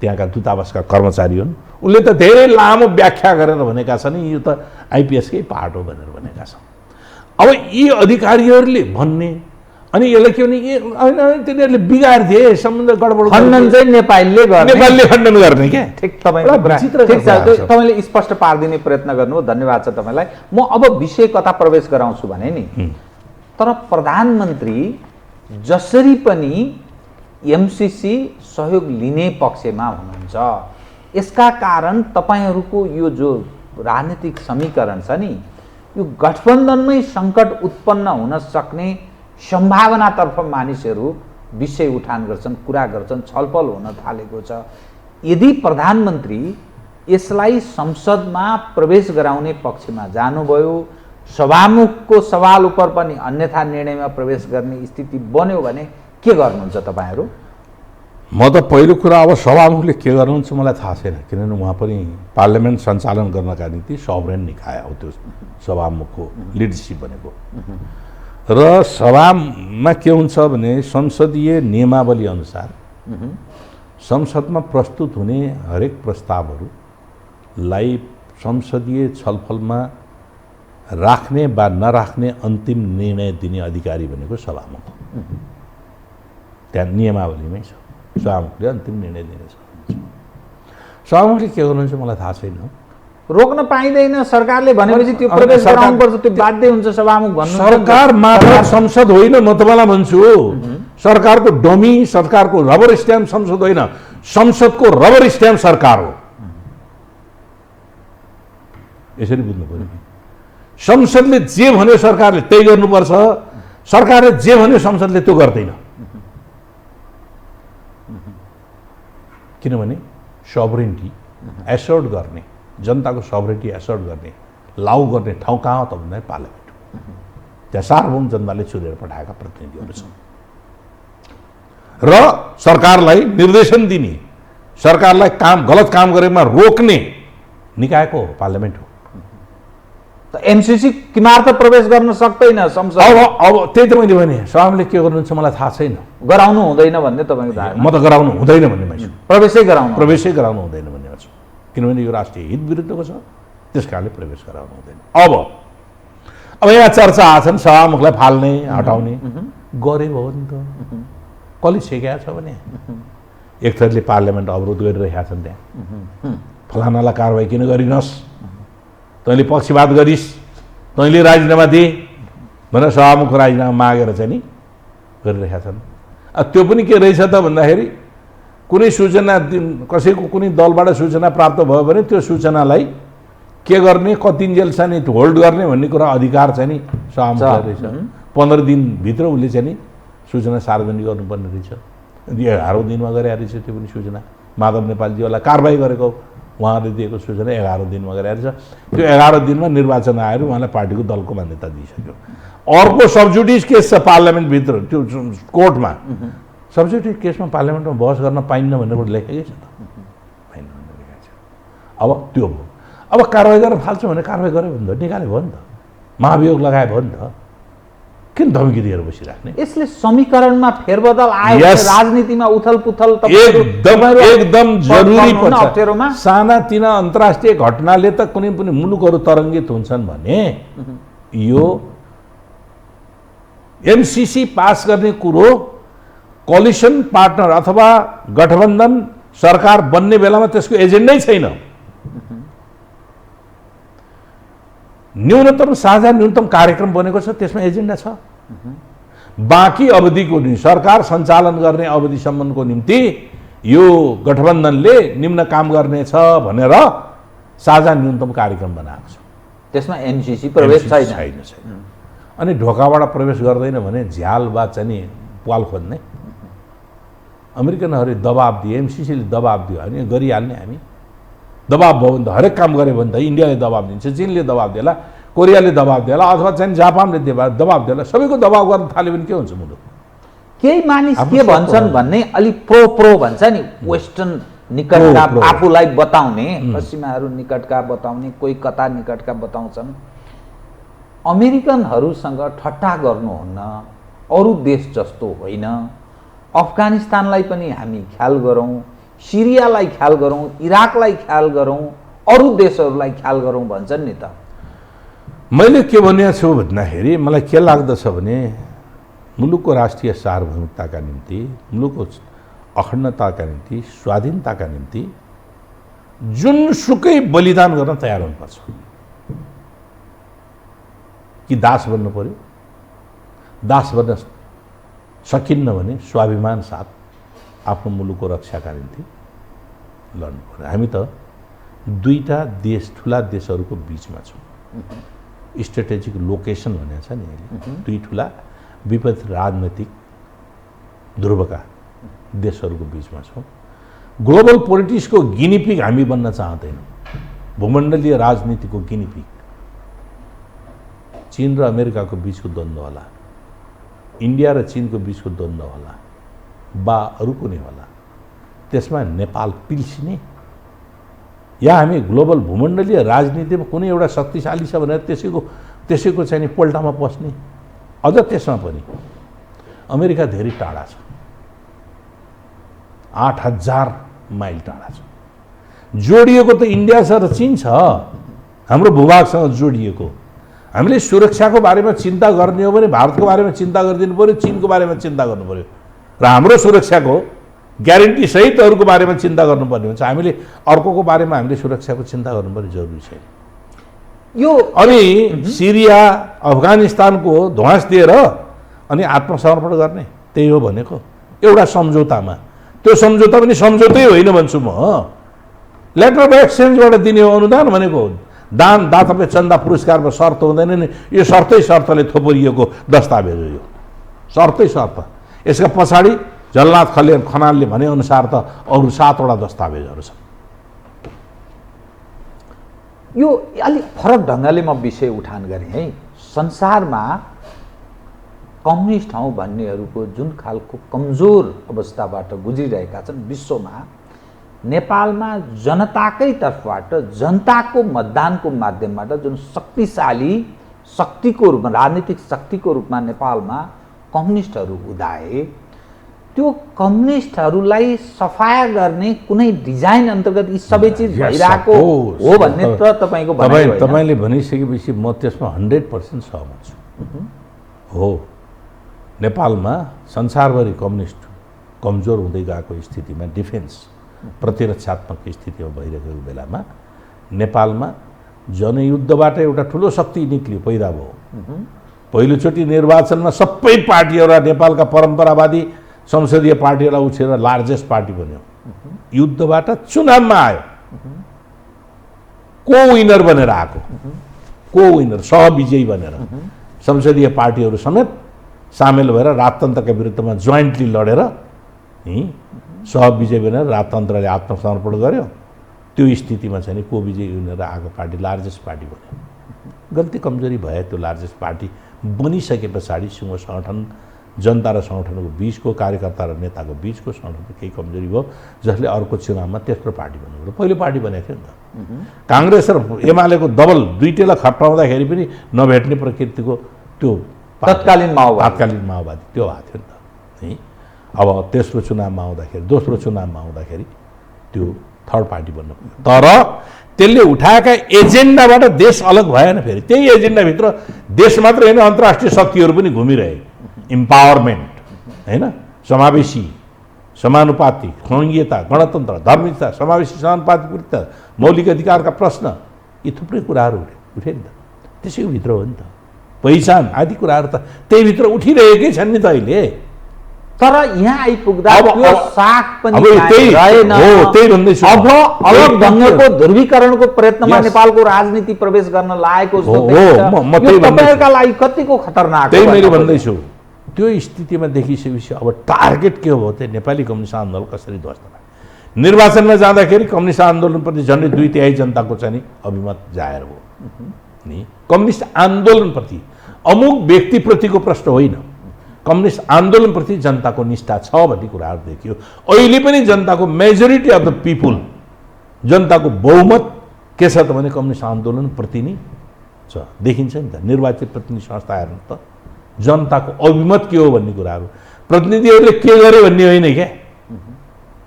त्यहाँका दूतावासका कर्मचारी हुन्। उनले त धेरै लामो व्याख्या गरेर भनेका छन् यो त आइपिएसकै पार्ट हो भनेर भनेका छन्। अब यी अधिकारीहरूले भन्ने अनि यसलाई के भने होइन तिनीहरूले बिगारिदिए सम्बन्ध गडबड खण्डन चाहिँ नेपालले खण्डन गर्ने के? ठिक तपाईँले स्पष्ट पारिदिने प्रयत्न गर्नु, धन्यवाद छ तपाईँलाई। म अब विषय कता प्रवेश गराउँछु भने नि, तर प्रधानमन्त्री जसरी पनि एमसिसी सहयोग लिने पक्षमा हुनुहुन्छ, यसका कारण तपाईँहरूको यो जो राजनीतिक समीकरण छ नि, यो गठबन्धनमै सङ्कट उत्पन्न हुन सक्ने सम्भावनातर्फ मानिसहरू विषय उठान गर्छन्, कुरा गर्छन्, छलफल हुन थालेको छ। यदि प्रधानमन्त्री यसलाई संसदमा प्रवेश गराउने पक्षमा जानुभयो, सभामुखको सवाल उप पनि अन्यथा निर्णयमा प्रवेश गर्ने स्थिति बन्यो भने के गर्नुहुन्छ तपाईँहरू? म त पहिलो कुरा अब सभामुखले के गर्नुहुन्छ मलाई थाहा छैन, किनभने उहाँ पनि पार्लियामेन्ट सञ्चालन गर्नका निम्ति सभरेन निकाय हो त्यो सभामुखको लिडरसिप भनेको। र सभामा के हुन्छ भने संसदीय नियमावली अनुसार संसदमा प्रस्तुत हुने हरेक प्रस्तावहरूलाई संसदीय छलफलमा राख्ने वा नराख्ने अन्तिम निर्णय दिने अधिकारी भनेको सभामुख हो। त्यहाँ नियमावलीमै छ, सभामुखले अन्तिम निर्णय दिनेछ। सभामुखले के गर्नुहुन्छ मलाई थाहा छैन, रोक्न पाइँदैन। सरकारले भनेपछि त्यो प्रवेश गराउनुपर्छ, त्यो बाध्य हुन्छ सभामुख भन्नु। सरकार मात्र संसद होइन, म तपाईँलाई भन्छु सरकारको डमी, सरकारको रबर स्ट्याम्प संसद होइन, संसदको रबर स्ट्याम्प सरकार हो। यसरी बुझ्नु पर्यो। संसदले जे भन्यो सरकारले त्यही गर्नुपर्छ, सरकारले जे भन्यो संसदले त्यो गर्दैन। किनभने सभरेन्टी एसोर्ट गर्ने, जनताको सभरेन्टी एसोर्ट गर्ने, लागू गर्ने ठाउँ कहाँ हो त भन्दा पार्लियामेन्ट हो। त्यहाँ सार्वभौम जनताले चुनेर पठाएका प्रतिनिधिहरू छन् र सरकारलाई निर्देशन दिने, सरकारलाई गलत काम गरेमा रोक्ने निकायको हो पार्लियामेन्ट हो। त एमसिसी किमार्थ प्रवेश गर्न सक्दैन संसद? अब त्यही त मैले भने सभामुखले के गर्नुहुन्छ मलाई थाहा छैन। गराउनु हुँदैन भन्ने तपाईँको धारणा? म त गराउनु हुँदैन भन्ने मान्छु। प्रवेशै गराउनु हुँदैन भन्ने मान्छु, किनभने यो राष्ट्रिय हित विरुद्धको छ, त्यस कारणले प्रवेश गराउनु हुँदैन। अब यहाँ चर्चा आछन् सभामुखलाई फाल्ने हटाउने, गरे भयो नि त। कसले छेकेको छ भने एक थरीले पार्लियामेन्ट अवरोध गरिरहेका छन्, त्यहाँ फलानालाई कारवाही किन गरिनस्, तैँले पक्षपात गरिस्, तैँले राजीनामा दिए भनेर सभामुखको राजीनामा मागेर चाहिँ नि गरिरहेका छन्। त्यो पनि के रहेछ त भन्दाखेरि कुनै सूचना कसैको कुनै दलबाट सूचना प्राप्त भयो भने त्यो सूचनालाई के गर्ने कतिन्जेल चाहिँ नि होल्ड गर्ने भन्ने कुरा अधिकार चाहिँ नि सहमति रहेछ 15 दिनभित्र उसले चाहिँ नि सूचना सार्वजनिक गर्नुपर्ने रहेछ। 11औं दिनमा गरे रहेछ त्यो पनि सूचना माधव नेपालजीवाला कारबाही गरेको उहाँले दिएको सूचना 11औं दिनमा गरे रहेछ। त्यो 11 दिनमा निर्वाचन आएर उहाँलाई पार्टीको दलको मान्यता दिइसक्यो। अर्को सब्जुडिस केस छ पार्लियामेन्टभित्र त्यो कोर्टमा सब्जुडिस केसमा पार्लियामेन्टमा बहस गर्न पाइन्न भनेर कुरा लेखेकै छ त पाइन्न भनेर लेखेको छ। अब त्यो भयो। अब कारबाही गर्न फाल्छ भने कारबाही गऱ्यो भने त निकाल्यो भयो नि त महाभियोग लगायो भयो नि त किन धम्की दिएर बसिराख्ने। यसले समीकरणमा फेरबदल आयो राजनीतिमा उथलपुथल एकदम जरुरी पर्छ। सानातिना अन्तर्राष्ट्रिय घटनाले त कुनै पनि मुलुकहरू तरङ्गित हुन्छन् भने यो एमसीसी पास गर्ने कुरो कोलिसन पार्टनर अथवा गठबन्धन सरकार बन्ने बेलामा त्यसको एजेन्डै छैन। न्यूनतम साझा न्यूनतम कार्यक्रम बनेको छ त्यसमा एजेन्डा छ। बाँकी अवधिको सरकार सञ्चालन गर्ने अवधिसम्मको निम्ति यो गठबन्धनले निम्न काम गर्नेछ भनेर साझा न्यूनतम कार्यक्रम बनाएको छ। त्यसमा एमसीसी प्रवेश छैन। अनि ढोकाबाट प्रवेश गर्दैन भने झ्याल वा चाहिँ नि पाल खोज्ने अमेरिकनहरूले दबाब दिए एमसीसीले दबाब दियो अनि गरिहाल्ने हामी दबाब भयो भने त हरेक काम गऱ्यो भने त इन्डियाले दबाब दिन्छ चीनले दबाब दिएला कोरियाले दबाब दिएला अथवा चाहिँ जापानले दबाब दिएला सबैको दबाब गर्न थाल्यो भने के हुन्छ मुलुक। केही मानिस के भन्छन् भन्ने अलि प्रो भन्छ नि वेस्टर्न निकटका आफूलाई बताउने पश्चिमाहरू निकटका बताउने कोही कता निकटका बताउँछन् अमेरिकनहरूसँग ठट्टा गर्नुहुन्न अरू देश जस्तो होइन अफगानिस्तानलाई पनि हामी ख्याल गरौँ सिरियालाई ख्याल गरौँ इराकलाई ख्याल गरौँ अरू देशहरूलाई ख्याल गरौँ भन्छन् नि त। मैले के भनेको छु भन्दाखेरि मलाई के लाग्दछ भने मुलुकको राष्ट्रिय सार्वभौमिकताका निम्ति मुलुकको अखण्डताका निम्ति स्वाधीनताका निम्ति जुनसुकै बलिदान गर्न तयार हुनुपर्छ। कि दास बन्नु पर्यो दास बन्न सकिन्न भने स्वाभिमान साथ आफ्नो मुलुकको रक्षाका निम्ति लड्नु पर्यो। हामी त दुईटा देश ठुला देशहरूको बिचमा छौँ। स्ट्रेटेजिक लोकेसन भनेको छ नि अहिले दुई ठुला विपरीत राजनैतिक ध्रुवका देशहरूको बिचमा छौँ। ग्लोबल पोलिटिक्सको गिनीपिग हामी बन्न चाहँदैनौँ। भूमण्डलीय राजनीतिको गिनीपिग चीन र अमेरिकाको बिचको द्वन्द्व होला इन्डिया र चीनको बिचको द्वन्द्व होला बा अरू कुनै होला त्यसमा नेपाल पिल्सिने या हामी ग्लोबल भूमण्डलीय राजनीतिमा कुनै एउटा शक्तिशाली छ भनेर त्यसैको चाहिँ नि पोल्टामा पस्ने। अझ त्यसमा पनि अमेरिका धेरै टाढा छ 8000 माइल टाढा छ। जोडिएको त इन्डिया छ र चीन छ हाम्रो भूभागसँग जोडिएको। हामीले सुरक्षाको बारेमा चिन्ता गर्ने हो भने भारतको बारेमा चिन्ता गरिदिनु पर्यो चिनको बारेमा चिन्ता गर्नु पर्यो र हाम्रो सुरक्षाको ग्यारेन्टी सहित अरूको बारेमा चिन्ता गर्नुपर्ने हुन्छ। हामीले अर्कोको बारेमा हामीले सुरक्षाको चिन्ता गर्नुपर्ने जरुरी छैन। यो अनि सिरिया अफगानिस्तानको ध्वास दिएर अनि आत्मसमर्पण गर्ने त्यही हो भनेको एउटा सम्झौतामा। त्यो सम्झौता पनि सम्झौतै होइन भन्छु म। लेटर अफ एक्सचेन्जबाट दिने हो अनुदान भनेको दान दातव्य चन्दा पुरस्कारमा शर्त हुँदैन नि। यो शर्तले थोपरिएको दस्तावेज हो। यो शर्त यसका पछाडि झलनाथ खनालले भनेअनुसार त अरू 7वटा दस्तावेजहरू छन्। यो अलिक फरक ढङ्गले म विषय उठान गरेँ है। संसारमा कम्युनिस्ट हौँ भन्नेहरूको जुन खालको कमजोर अवस्थाबाट गुज्रिरहेका छन् विश्वमा नेपालमा जनताकै तर्फबाट जनताको मतदानको माध्यमबाट जुन शक्तिशाली शक्तिको रूपमा राजनीतिक शक्तिको रूपमा नेपालमा कम्युनिस्टहरू उदाए त्यो कम्युनिस्टहरूलाई सफाया गर्ने कुनै डिजाइन अन्तर्गत यी सबै चिज भइरहेको हो भन्ने त तपाईँको भनाइ होइन। तपाईँले भनिसकेपछि म त्यसमा 100% सहमत छु। हो नेपालमा संसारभरि कम्युनिस्ट कमजोर हुँदै गएको स्थितिमा डिफेन्स प्रतिरक्षात्मक स्थितिमा भइरहेको बेलामा नेपालमा जनयुद्धबाट एउटा ठुलो शक्ति निक्लियो पैदा भयो। पहिलोचोटि निर्वाचनमा सबै पार्टीहरू नेपालका परम्परावादी संसदीय पार्टीहरूलाई उछेर लार्जेस्ट पार्टी बन्यो। युद्धबाट चुनावमा आयो। को विनर बनेर आएको, को विनर सहविजयी बनेर संसदीय पार्टीहरू समेत सामेल भएर राजतन्त्रका विरुद्धमा जोइन्टली लडेर सहविजय बनेर राजतन्त्रले आत्मसमर्पण गर्यो। त्यो स्थितिमा चाहिँ को विजयी बनेर आएको पार्टी लार्जेस्ट पार्टी बन्यो। गल्ती कमजोरी भयो त्यो लार्जेस्ट पार्टी बनिसके पछाडि सिंह सङ्गठन जनता र सङ्गठनको बिचको कार्यकर्ता र नेताको बिचको सङ्गठनको केही कमजोरी भयो, जसले अर्को चुनावमा तेस्रो पार्टी बन्नु। पहिलो पार्टी बनेको थियो नि त। काङ्ग्रेस र एमालेको डबल दुईटेलाई खटाउँदाखेरि पनि नभेट्ने प्रकृतिको त्यो तत्कालीन माओवादी त्यो भएको थियो नि त है। अब तेस्रो चुनावमा आउँदाखेरि, दोस्रो चुनावमा आउँदाखेरि त्यो थर्ड पार्टी बन्नु पर्यो। तर त्यसले उठाएका एजेन्डाबाट देश अलग भएन। फेरि त्यही एजेन्डाभित्र देश मात्र होइन, अन्तर्राष्ट्रिय शक्तिहरू पनि घुमिरहे। इम्पावरमेन्ट होइन, समावेशी, समानुपातिक, सङ्घीयता, गणतन्त्र, धार्मिकता, समावेशी, समानुपातिकता, मौलिक अधिकारका प्रश्न, यी थुप्रै कुराहरू उठे नि त। त्यसैको भित्र हो नि त पहिचान आदि कुराहरू त त्यहीभित्र उठिरहेकै छन् नि त अहिले। तर यहाँ आइपुग्दा त्यो साख पनि रहेन। त्यही भन्दैछु, अब अलग ढङ्गको ध्रुवीकरणको प्रयत्नमा नेपालको राजनीति प्रवेश गर्न लागेको तपाईँहरूका लागि कतिको खतरनाक? त्यही मैले भन्दैछु। त्यो स्थितिमा देखिसकेपछि अब टार्गेट के हो त नेपाली कम्युनिस्ट आन्दोलन कसरी ध्वस्त भयो। निर्वाचनमा जाँदाखेरि कम्युनिस्ट आन्दोलनप्रति झन्डै 2/3 जनताको चाहिँ अभिमत जाहेर हो नि। कम्युनिस्ट आन्दोलनप्रति अमुक व्यक्तिप्रतिको प्रश्न होइन, कम्युनिस्ट आन्दोलनप्रति जनताको निष्ठा छ भन्ने कुराहरू देखियो। अहिले पनि जनताको मेजोरिटी अफ द पिपुल, जनताको बहुमत के छ त भने कम्युनिस्ट आन्दोलनप्रति नै छ, देखिन्छ नि त। निर्वाचित प्रतिनिधि संस्था हेर्नु त जनताको अभिमत के हो भन्ने कुराहरू, प्रतिनिधिहरूले के गरे भन्ने होइन क्या,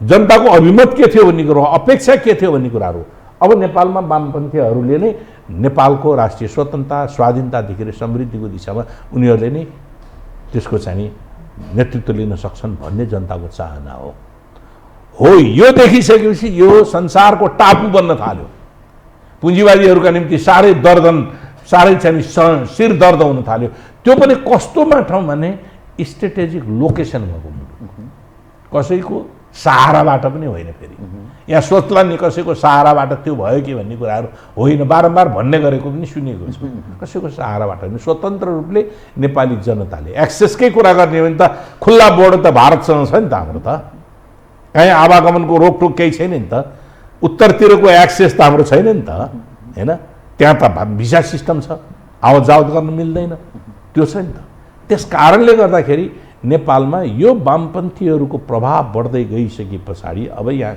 जनताको अभिमत के थियो भन्ने कुरा, अपेक्षा के थियो भन्ने कुराहरू। अब नेपालमा वामपन्थीहरूले नै नेपालको राष्ट्रिय स्वतन्त्रता, स्वाधीनतादेखि समृद्धिको दिशामा उनीहरूले नै त्यसको चाहिँ नेतृत्व लिन सक्छन् भन्ने जनताको चाहना हो। यो देखिसकेपछि यो संसारको टापु बन्न थाल्यो। पुँजीवादीहरूका निम्ति साह्रै दर्दन, साह्रै चाहिँ शिर दर्द हुन थाल्यो। त्यो पनि कस्तोमा ठाउँ भने स्ट्रेटेजिक लोकेसनमा घुम्नु, कसैको सहाराबाट पनि होइन। फेरि यहाँ सोच्ला नि कसैको सहाराबाट त्यो भयो कि भन्ने कुराहरू होइन, बारम्बार भन्ने गरेको पनि सुनेको छु। कसैको सहाराबाट होइन, स्वतन्त्र रूपले नेपाली जनताले एक्सेसकै कुरा गर्ने हो भने त खुल्ला बोर्डर त भारतसँग छ नि त हाम्रो त। कहीँ आवागमनको रोकटोक केही छैन नि त। उत्तरतिरको एक्सेस त हाम्रो छैन नि त होइन। त्यहाँ त भिसा सिस्टम छ, आवत जावत गर्न मिल्दैन, त्यो छ नि त। त्यस कारणले गर्दाखेरि नेपालमा यो वामपन्थीहरूको प्रभाव बढ्दै गइसके पछाडि अब यहाँ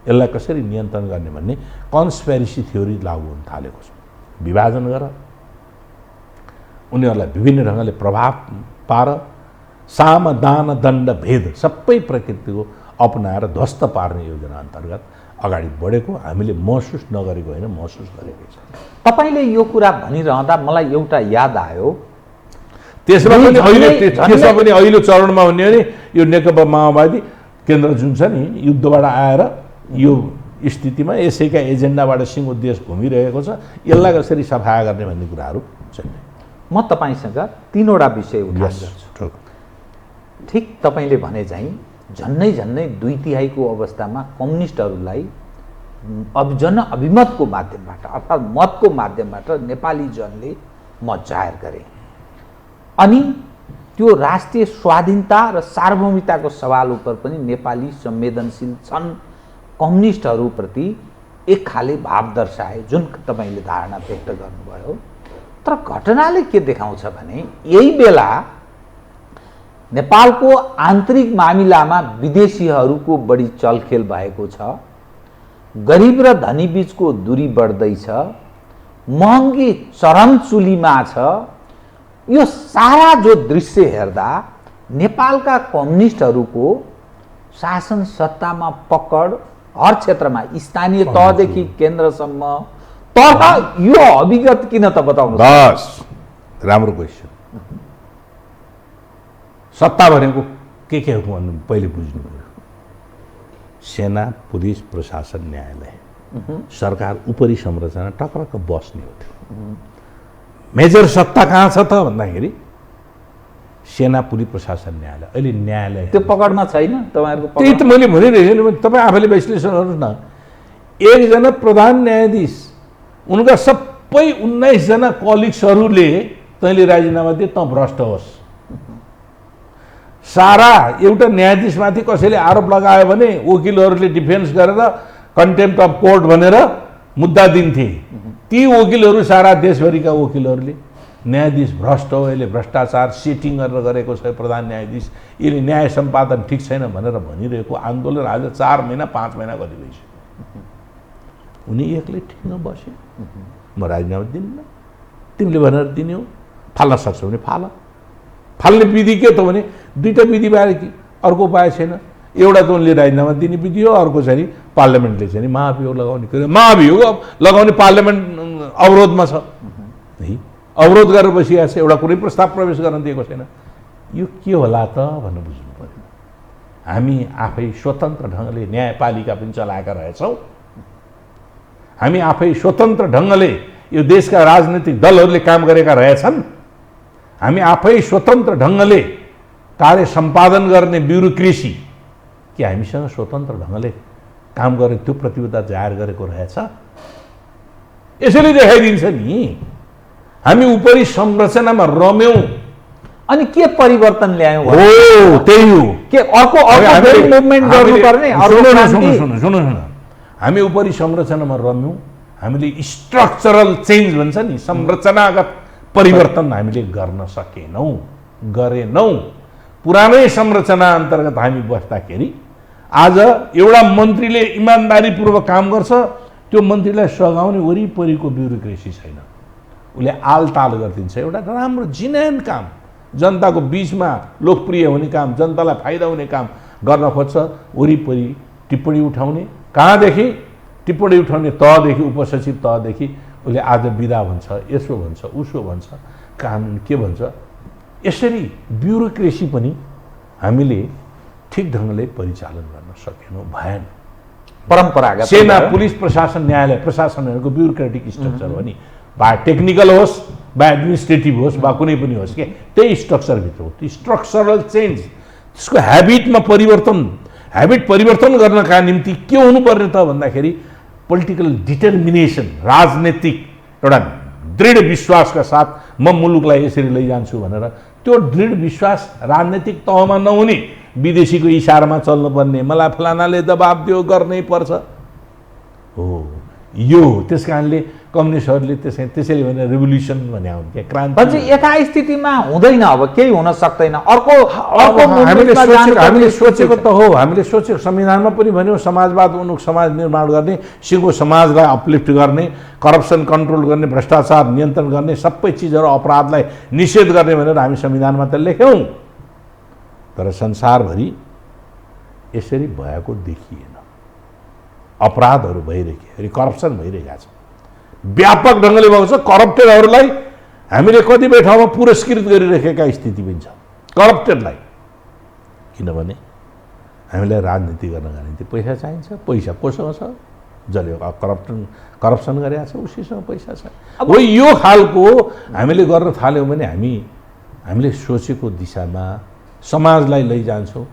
यसलाई कसरी नियन्त्रण गर्ने भन्ने कन्सपेरेसी थ्योरी लागू हुन थालेको छ। विभाजन गर, उनीहरूलाई विभिन्न ढङ्गले प्रभाव पार, साम दान दण्ड भेद सबै प्रकृतिको अपनाएर ध्वस्त पार्ने योजना अन्तर्गत अगाडि बढेको हामीले महसुस नगरेको होइन, महसुस गरेको छ। तपाईँले यो कुरा भनिरहँदा मलाई एउटा याद आयो। त्यसमा पनि अहिले चरणमा हुने हो नि यो नेकपा माओवादी केन्द्र जुन छ नि युद्धबाट आएर यो स्थितिमा यसैका एजेन्डाबाट सिंह देश घुमिरहेको छ, यसलाई कसरी सफा गर्ने भन्ने कुराहरू छन्। म तपाईँसँग 3वटा विषय उठान गर्छु। ठिक तपाईँले भने चाहिँ झन्नै 2/3 अवस्थामा कम्युनिस्टहरूलाई जनअभिमतको माध्यमबाट अर्थात् मतको माध्यमबाट नेपाली जनले मत जाहेर गरे। अनि त्यो राष्ट्रिय स्वाधीनता र सार्वभौमिकताको सवाल उपर पनि नेपाली संवेदनशील छन् कम्युनिस्टहरूप्रति एक खाले भाव दर्शाए, जुन तपाईँले धारणा व्यक्त गर्नुभयो। तर घटनाले के देखाउँछ भने यही बेला नेपालको आन्तरिक मामिलामा विदेशीहरूको बढी चलखेल भएको छ, गरिब र धनी बीचको दूरी बढ्दैछ, महँगी चरम चुलीमा छ। यो सारा जो दृश्य हेर्दा नेपालका कम्युनिस्टहरूको शासन सत्तामा पकड हर क्षेत्रमा स्थानीय तहदेखि केन्द्रसम्म, तर यो अभिगत किन त बताउनु? बस राम्रो क्वेसन। सत्ता भनेको के हो भन्नु पहिले बुझ्नु पर्यो। सेना, पुलिस, प्रशासन, न्यायालय, सरकार उपरी संरचना टक्रक्क बस्ने हो। त्यो मेजर सत्ता कहाँ छ त भन्दाखेरि सेना, पुलिस, प्रशासन, न्यायालय। अहिले न्यायालय त्यो पकडमा छैन तपाईँहरूको? त्यही त मैले भनिरहेको छु। तपाईँ आफैले विश्लेषण गर्नुहोस् न। एकजना प्रधान न्यायाधीश उनका सबै 19 जना कलिग्सहरूले तैँले राजीनामा दिए त भ्रष्ट होस्। सारा एउटा न्यायाधीशमाथि कसैले आरोप लगायो भने वकिलहरूले डिफेन्स गरेर कन्टेम्प्ट अफ कोर्ट भनेर मुद्दा दिन्थे। ती वकिलहरू सारा देशभरिका वकिलहरूले न्यायाधीश भ्रष्ट हो, यसले भ्रष्टाचार सेटिङ गरेर गरेको छ, प्रधान न्यायाधीश यसले न्याय सम्पादन ठिक छैन भनेर भनिरहेको आन्दोलन आज 4 महिना 5 महिना गरिरहेछ। उनी एक्लै ठिक बसे, म राजीनामा दिन्न, तिमीले भनेर दिने हो, फाल्न सक्छौ भने फाल्ने विधि के त भने दुईटा विधि बाहेक अर्को उपाय छैन। एउटा त उनले राजीनामा दिने विधि हो, अर्को चाहिँ पार्लियामेन्टले चाहिँ महाभियोग लगाउने, महाभियोग लगाउने पार्लियामेन्ट अवरोधमा छ है, अवरोध गरेर बसिरहेको छ, एउटा कुनै प्रस्ताव प्रवेश गर्न दिएको छैन। यो के होला त भनेर बुझ्नु पर्यो। हामी आफै स्वतन्त्र ढङ्गले न्यायपालिका पनि चलाएका रहेछौँ, हामी आफै स्वतन्त्र ढङ्गले यो देशका राजनीतिक दलहरूले काम गरेका रहेछन्, हामी आफै स्वतन्त्र ढङ्गले कार्य सम्पादन गर्ने ब्युरोक्रेसी कि हामीसँग स्वतन्त्र ढङ्गले काम गर्ने त्यो प्रतिबद्धता जाहेर गरेको रहेछ। यसैले देखाइदिन्छ नि हामी उपरि संरचनामा रम्यौँ। अनि के परिवर्तन ल्यायौँ? हो त्यही हो के अर्को मुभमेन्ट गर्नुपर्ने? सुन्नु हामी उपरि संरचनामा रम्यौँ, हामीले स्ट्रक्चरल चेन्ज भन्छ नि, संरचनागत परिवर्तन हामीले गर्न गरेनौँ। पुरानै संरचना अन्तर्गत हामी बस्दाखेरि आज एउटा मन्त्रीले इमान्दारीपूर्वक काम गर्छ, त्यो मन्त्रीलाई सघाउने वरिपरिको ब्युरोक्रेसी छैन, उसले आलताल गरिदिन्छ। एउटा राम्रो जिनेन काम, जनताको बिचमा लोकप्रिय हुने काम, जनतालाई फाइदा हुने काम गर्न खोज्छ, वरिपरि टिप्पणी उठाउने, कहाँदेखि टिप्पणी उठाउने तहदेखि उपसचिव तहदेखि उसले आज बिदा भन्छ, यसो भन्छ, उसो भन्छ, कानुन के भन्छ। यसरी ब्युरोक्रेसी पनि हामीले ठिक ढङ्गले परिचालन गर्न सकेनौँ, भएन। परम्परागत सेना, पुलिस, प्रशासन, न्यायालय, प्रशासनहरूको ब्युरोक्रेटिक स्ट्रक्चर हो नि, बा टेक्निकल होस्, बा एडमिनिस्ट्रेटिभ होस्, बा कुनै पनि होस् के, त्यही स्ट्रक्चरभित्र हो। त्यो स्ट्रक्चरल चेन्ज, त्यसको ह्याबिटमा परिवर्तन, ह्याबिट परिवर्तन गर्नका निम्ति के हुनुपर्ने त भन्दाखेरि पोलिटिकल डिटर्मिनेसन, राजनीतिक एउटा दृढ विश्वासका साथ म मुलुकलाई यसरी लैजान्छु भनेर, त्यो दृढ विश्वास राजनीतिक तहमा नहुने, विदेशीको इसारामा चल्नुपर्ने, मलाई फलानाले दबाब दियो गर्नै पर्छ हो यो। त्यस कारणले कम्युनिस्टहरूले त्यसैले भने रेभोल्युसन भने हुन् क्या, क्रान्ति। यथास्थितिमा हुँदैन, अब केही हुन सक्दैन। हामीले सोचेको त हो, हामीले सोचेको संविधानमा पनि भन्यो समाजवाद उन्मुख समाज निर्माण गर्ने, सिङ्गो समाजलाई अपलिफ्ट गर्ने, करप्सन कन्ट्रोल गर्ने, भ्रष्टाचार नियन्त्रण गर्ने, सबै चिजहरू अपराधलाई निषेध गर्ने भनेर हामी संविधानमा त लेख्यौँ। तर संसारभरि यसरी भएको देखिएन। अपराधहरू भइरहेको, करप्सन भइरहेका छ, व्यापक ढङ्गले भएको छ। करप्टेडहरूलाई हामीले कतिपय ठाउँमा पुरस्कृत गरिरहेका स्थिति पनि छ करप्टेडलाई, किनभने हामीलाई राजनीति गर्नका निम्ति पैसा चाहिन्छ। पैसा कोसँग छ? जसले करप्सन गरेका छ उसैसँग पैसा छ। अब यो खालको हामीले गर्न थाल्यौँ भने हामीले सोचेको दिशामा समाजलाई लैजान्छौँ।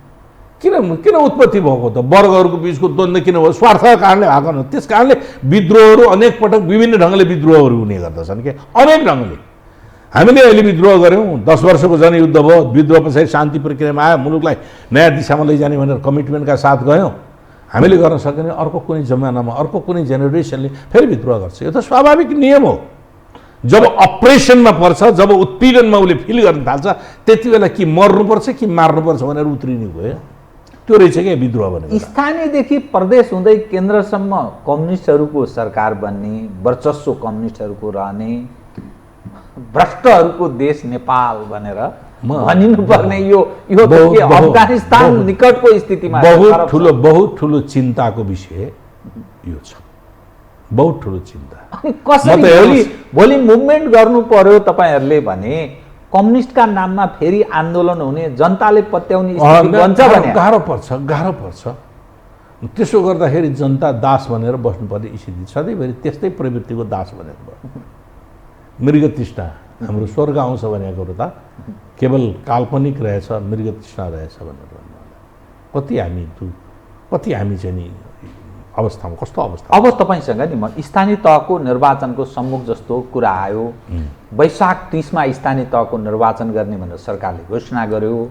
किन उत्पत्ति भएको त? वर्गहरूको बिचको द्वन्द्व किन भयो? स्वार्थका कारणले भएको न। त्यस कारणले विद्रोहहरू अनेक पटक विभिन्न ढङ्गले विद्रोहहरू हुने गर्दछन् के, अनेक ढङ्गले। हामीले अहिले विद्रोह गऱ्यौँ, 10 वर्षको जनयुद्ध भयो, विद्रोह पछाडि शान्ति प्रक्रियामा आयो, मुलुकलाई नयाँ दिशामा लैजाने भनेर कमिटमेन्टका साथ गयौँ। हामीले गर्न सकेन, अर्को कुनै जमानामा अर्को कुनै जेनेरेसनले फेरि विद्रोह गर्छ। यो त स्वाभाविक नियम हो। जब अपरेसनमा पर्छ, जब उत्पीडनमा उसले फिल गर्न थाल्छ, त्यति बेला कि मर्नुपर्छ कि मार्नुपर्छ भनेर उत्रिनु गयो। त्यो रहेछ क्या विद्रोह भनेको। स्थानीयदेखि प्रदेश हुँदै केन्द्रसम्म कम्युनिस्टहरूको सरकार बन्ने, वर्चस्व कम्युनिस्टहरूको रहने, भ्रष्टहरूको देश नेपाल भनेर भनिनुपर्ने यो अफगानिस्तान निकटको स्थितिमा बहुत ठुलो चिन्ताको विषय यो छ, बहुत ठुलो चिन्ता। कसरी भोलि मुभमेन्ट गर्नु पर्यो तपाईँहरूले भने कम्युनिस्टका नाममा फेरि आन्दोलन हुने, जनताले पत्याउने स्थिति बन्छ भने गाह्रो पर्छ। त्यसो गर्दाखेरि जनता दास भनेर बस्नुपर्ने स्थिति सधैँभरि त्यस्तै प्रवृत्तिको दास भनेर मृगतृष्णा। हाम्रो स्वर्ग आउँछ भनेको त केवल काल्पनिक रहेछ, मृगतृष्णा रहेछ भनेर कति हामी चाहिँ नि अवस्थामा कस्तो अवस्था? अब तपाईँसँग नि म स्थानीय तहको निर्वाचनको सम्मुख जस्तो कुरा आयो। वैशाख 30 मा स्थानीय तहको निर्वाचन गर्ने भनेर सरकारले घोषणा गर्यो।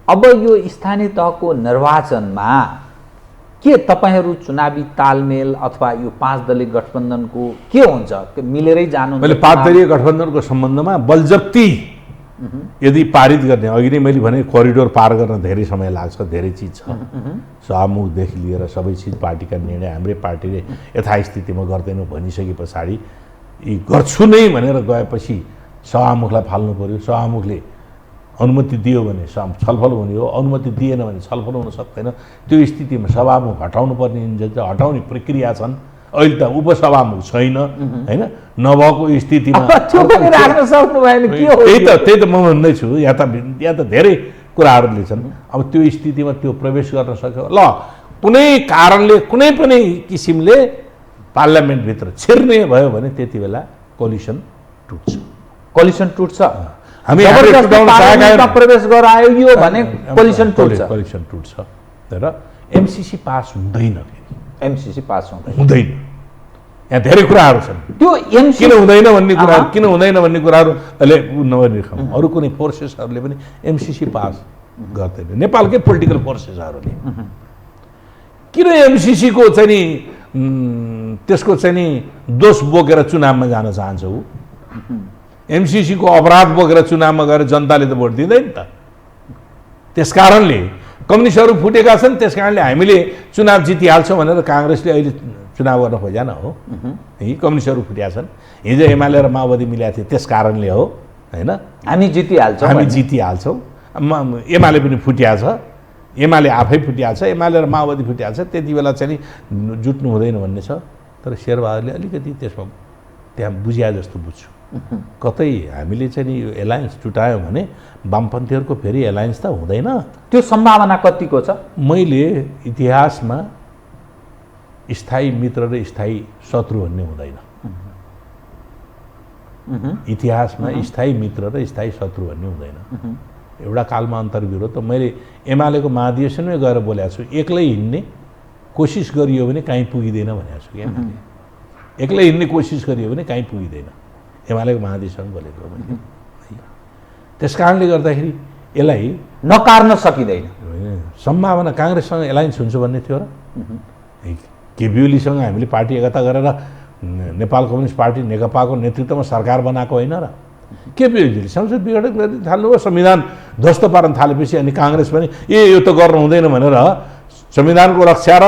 अब यो स्थानीय तहको निर्वाचनमा के तपाईहरू चुनावी तालमेल अथवा यो 5 दलीय गठबन्धनको के हुन्छ? मिलेरै जानु? मैले 5 दलीय गठबन्धनको सम्बन्धमा बलजफ्ती यदि पारित गर्ने, अघि नै मैले भने कोरिडोर पार गर्न धेरै समय लाग्छ, धेरै चिज छ, सभामुखदेखि लिएर सबै चिज पार्टीका निर्णय हाम्रै पार्टीले यथास्थितिमा गर्दैनौँ भनिसके पछाडि यी गर्छु नै भनेर गएपछि सभामुखलाई फाल्नु पर्यो। सभामुखले अनुमति दियो भने छलफल हुने हो, अनुमति दिएन भने छलफल हुन सक्दैन। त्यो स्थितिमा सभामुख हटाउनु पर्ने हटाउने प्रक्रिया छन्। अहिले त उपसभामुख छैन, होइन? नभएको स्थितिमा त्यही त म भन्दैछु, यहाँ त धेरै कुराहरूले छन्। अब त्यो स्थितिमा त्यो प्रवेश गर्न सक्यो ल, कुनै कारणले कुनै पनि किसिमले पार्लियामेन्टभित्र छिर्ने भयो भने त्यति बेला कोलिसन टुट्छ। कोलिसन टुट्छ। हामी प्रवेश गरायो यो भने कोलिसन टुट्छ। कोलिसन टुट्छ तर एमसीसी पास हुँदैन। एमसीसी पास हुँदैन। यहाँ धेरै कुराहरू छन्। त्यो किन हुँदैन भन्ने कुराहरू, किन हुँदैन भन्ने कुराहरू अहिले नभनिरहँ। अरू कुनै फोर्सेसहरूले पनि एमसीसी पास गर्दैन। नेपालकै पोलिटिकल फोर्सेसहरूले किन एमसीसीको चाहिँ नि त्यसको चाहिँ नि दोष बोकेर चुनावमा जान चाहन्छ? ऊ एमसीसीको अपराध बोकेर चुनावमा गएर जनताले त भोट दिँदैन त। त्यसकारणले कम्युनिस्टहरू फुटेका छन्, त्यसकारणले हामीले चुनाव जितिहाल्छौँ भनेर काङ्ग्रेसले अहिले चुनाव गर्न खोजेन हो। यी कम्युनिस्टहरू फुटेका छन्। हिजो एमाले र माओवादी मिलेका थिए, त्यस कारणले हो, होइन? हामी जितिहाल्छौँ, हामी जितिहाल्छौँ। एमाले पनि फुटिया छ, एमाले आफै फुटिया छ, एमाले र माओवादी फुटिया छ। त्यति बेला चाहिँ नि जुट्नु हुँदैन भन्ने छ। तर शेरबहादुरले अलिकति त्यसमा त्यहाँ बुझ्या जस्तो बुझ्छु। कतै हामीले चाहिँ नि यो एलायन्स टुटायो भने वामपन्थीहरूको फेरि एलायन्स त हुँदैन। त्यो सम्भावना कतिको छ? मैले इतिहासमा स्थायी मित्र र स्थायी शत्रु भन्ने हुँदैन। इतिहासमा स्थायी मित्र र स्थायी शत्रु भन्ने हुँदैन। एउटा कालमा अन्तर्विरोध त मैले एमालेको महाधिवेशनमै गएर बोलेको छु। एक्लै हिँड्ने कोसिस गरियो भने कहीँ पुगिँदैन भनेको छु। एक्लै हिँड्ने कोसिस गरियो भने कहीँ पुगिँदैन। एमालेको महाधिवेशन बोलेको मैले। त्यस कारणले गर्दाखेरि यसलाई नकार्न सकिँदैन। सम्भावना काङ्ग्रेससँग एलायन्स हुन्छ भन्ने थियो र केपी ओलीसँग हामीले पार्टी एकता गरेर नेपाल कम्युनिस्ट पार्टी नेकपाको नेतृत्वमा सरकार बनाएको होइन र? केपी ओलीले संसद विघटन गर्न थाल्नुभयो, संविधान ध्वस्त पार्न थालेपछि अनि काङ्ग्रेस पनि यो त गर्नु हुँदैन भनेर संविधानको रक्षा र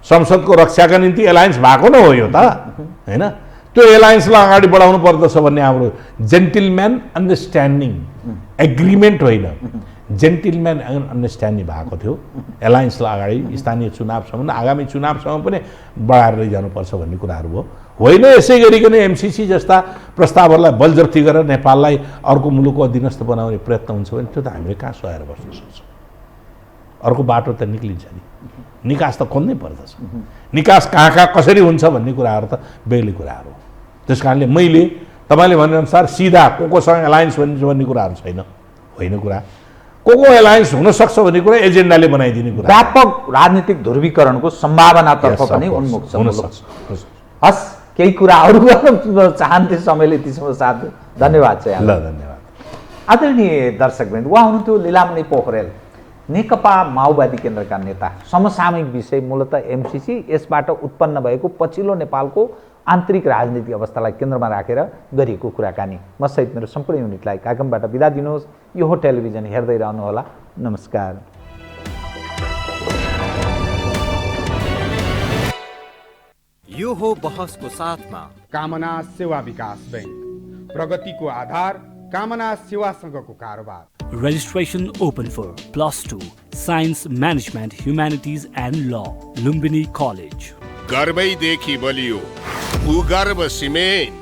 संसदको रक्षाका निम्ति एलायन्स भएको न हो यो त, होइन? त्यो एलायन्सलाई अगाडि बढाउनु पर्दछ भन्ने हाम्रो जेन्टिलम्यान अन्डरस्ट्यान्डिङ एग्रिमेन्ट होइन, जेन्टिलम्यान अन्डरस्ट्यान्डिङ भएको थियो। एलायन्सलाई अगाडि स्थानीय चुनावसम्म, आगामी चुनावसम्म पनि बढाएर लैजानुपर्छ भन्ने कुराहरू हो। होइन यसै गरिकन एमसीसी जस्ता प्रस्तावहरूलाई बलजफ्ती गरेर नेपाललाई अर्को मुलुकको अधीनस्थ बनाउने प्रयत्न हुन्छ भने त्यो त हामीले कहाँ सहेर बस्न सक्छौँ? अर्को बाटो त निक्लिन्छ नि। निकास त खोज्नै पर्दछ। निकास कहाँ कहाँ कसरी हुन्छ भन्ने कुराहरू त बेग्लै कुराहरू हो। त्यस कारणले मैले तपाईँले भनेअनुसार सिधा कोसँग एलायन्स भन्ने कुराहरू छैन, होइन कुरा। को एलायन्स हुनसक्छ भन्ने कुरा एजेन्डाले बनाइदिने कुरा। व्यापक राजनीतिक ध्रुवीकरणको सम्भावनातर्फ पनि उन्मुख छ। हस्, केही कुराहरू गर्न चाहन्थे, समयले त्यसमा साथ। धन्यवाद छ। ल, धन्यवाद। आदरणीय दर्शकवृन्द, उहाँ हुनुहुन्थ्यो लीलामणि पोखरेल, नेकपा माओवादी केन्द्रका नेता। समसामयिक विषय मूलतः एमसीसी, यसबाट उत्पन्न भएको पछिल्लो नेपालको आन्तरिक राजनीतिक अवस्थालाई केन्द्रमा राखेर गरिएको कुराकानी। म सहित मेरो सम्पूर्ण युनिटलाई कार्यक्रमबाट बिदा दिनुहोस्। यो हो टेलिभिजन, हेर्दै रहनुहोला। नमस्कार। यो हो बहसको साथमा कामना सेवा विकास बैंक, प्रगतिको आधार कामना सेवासँगको कारोबार। Registration open for +2 Science Management Humanities and Law, Lumbini College. गर्वैदेखि बलियो भूगर्भ सिमेन्ट।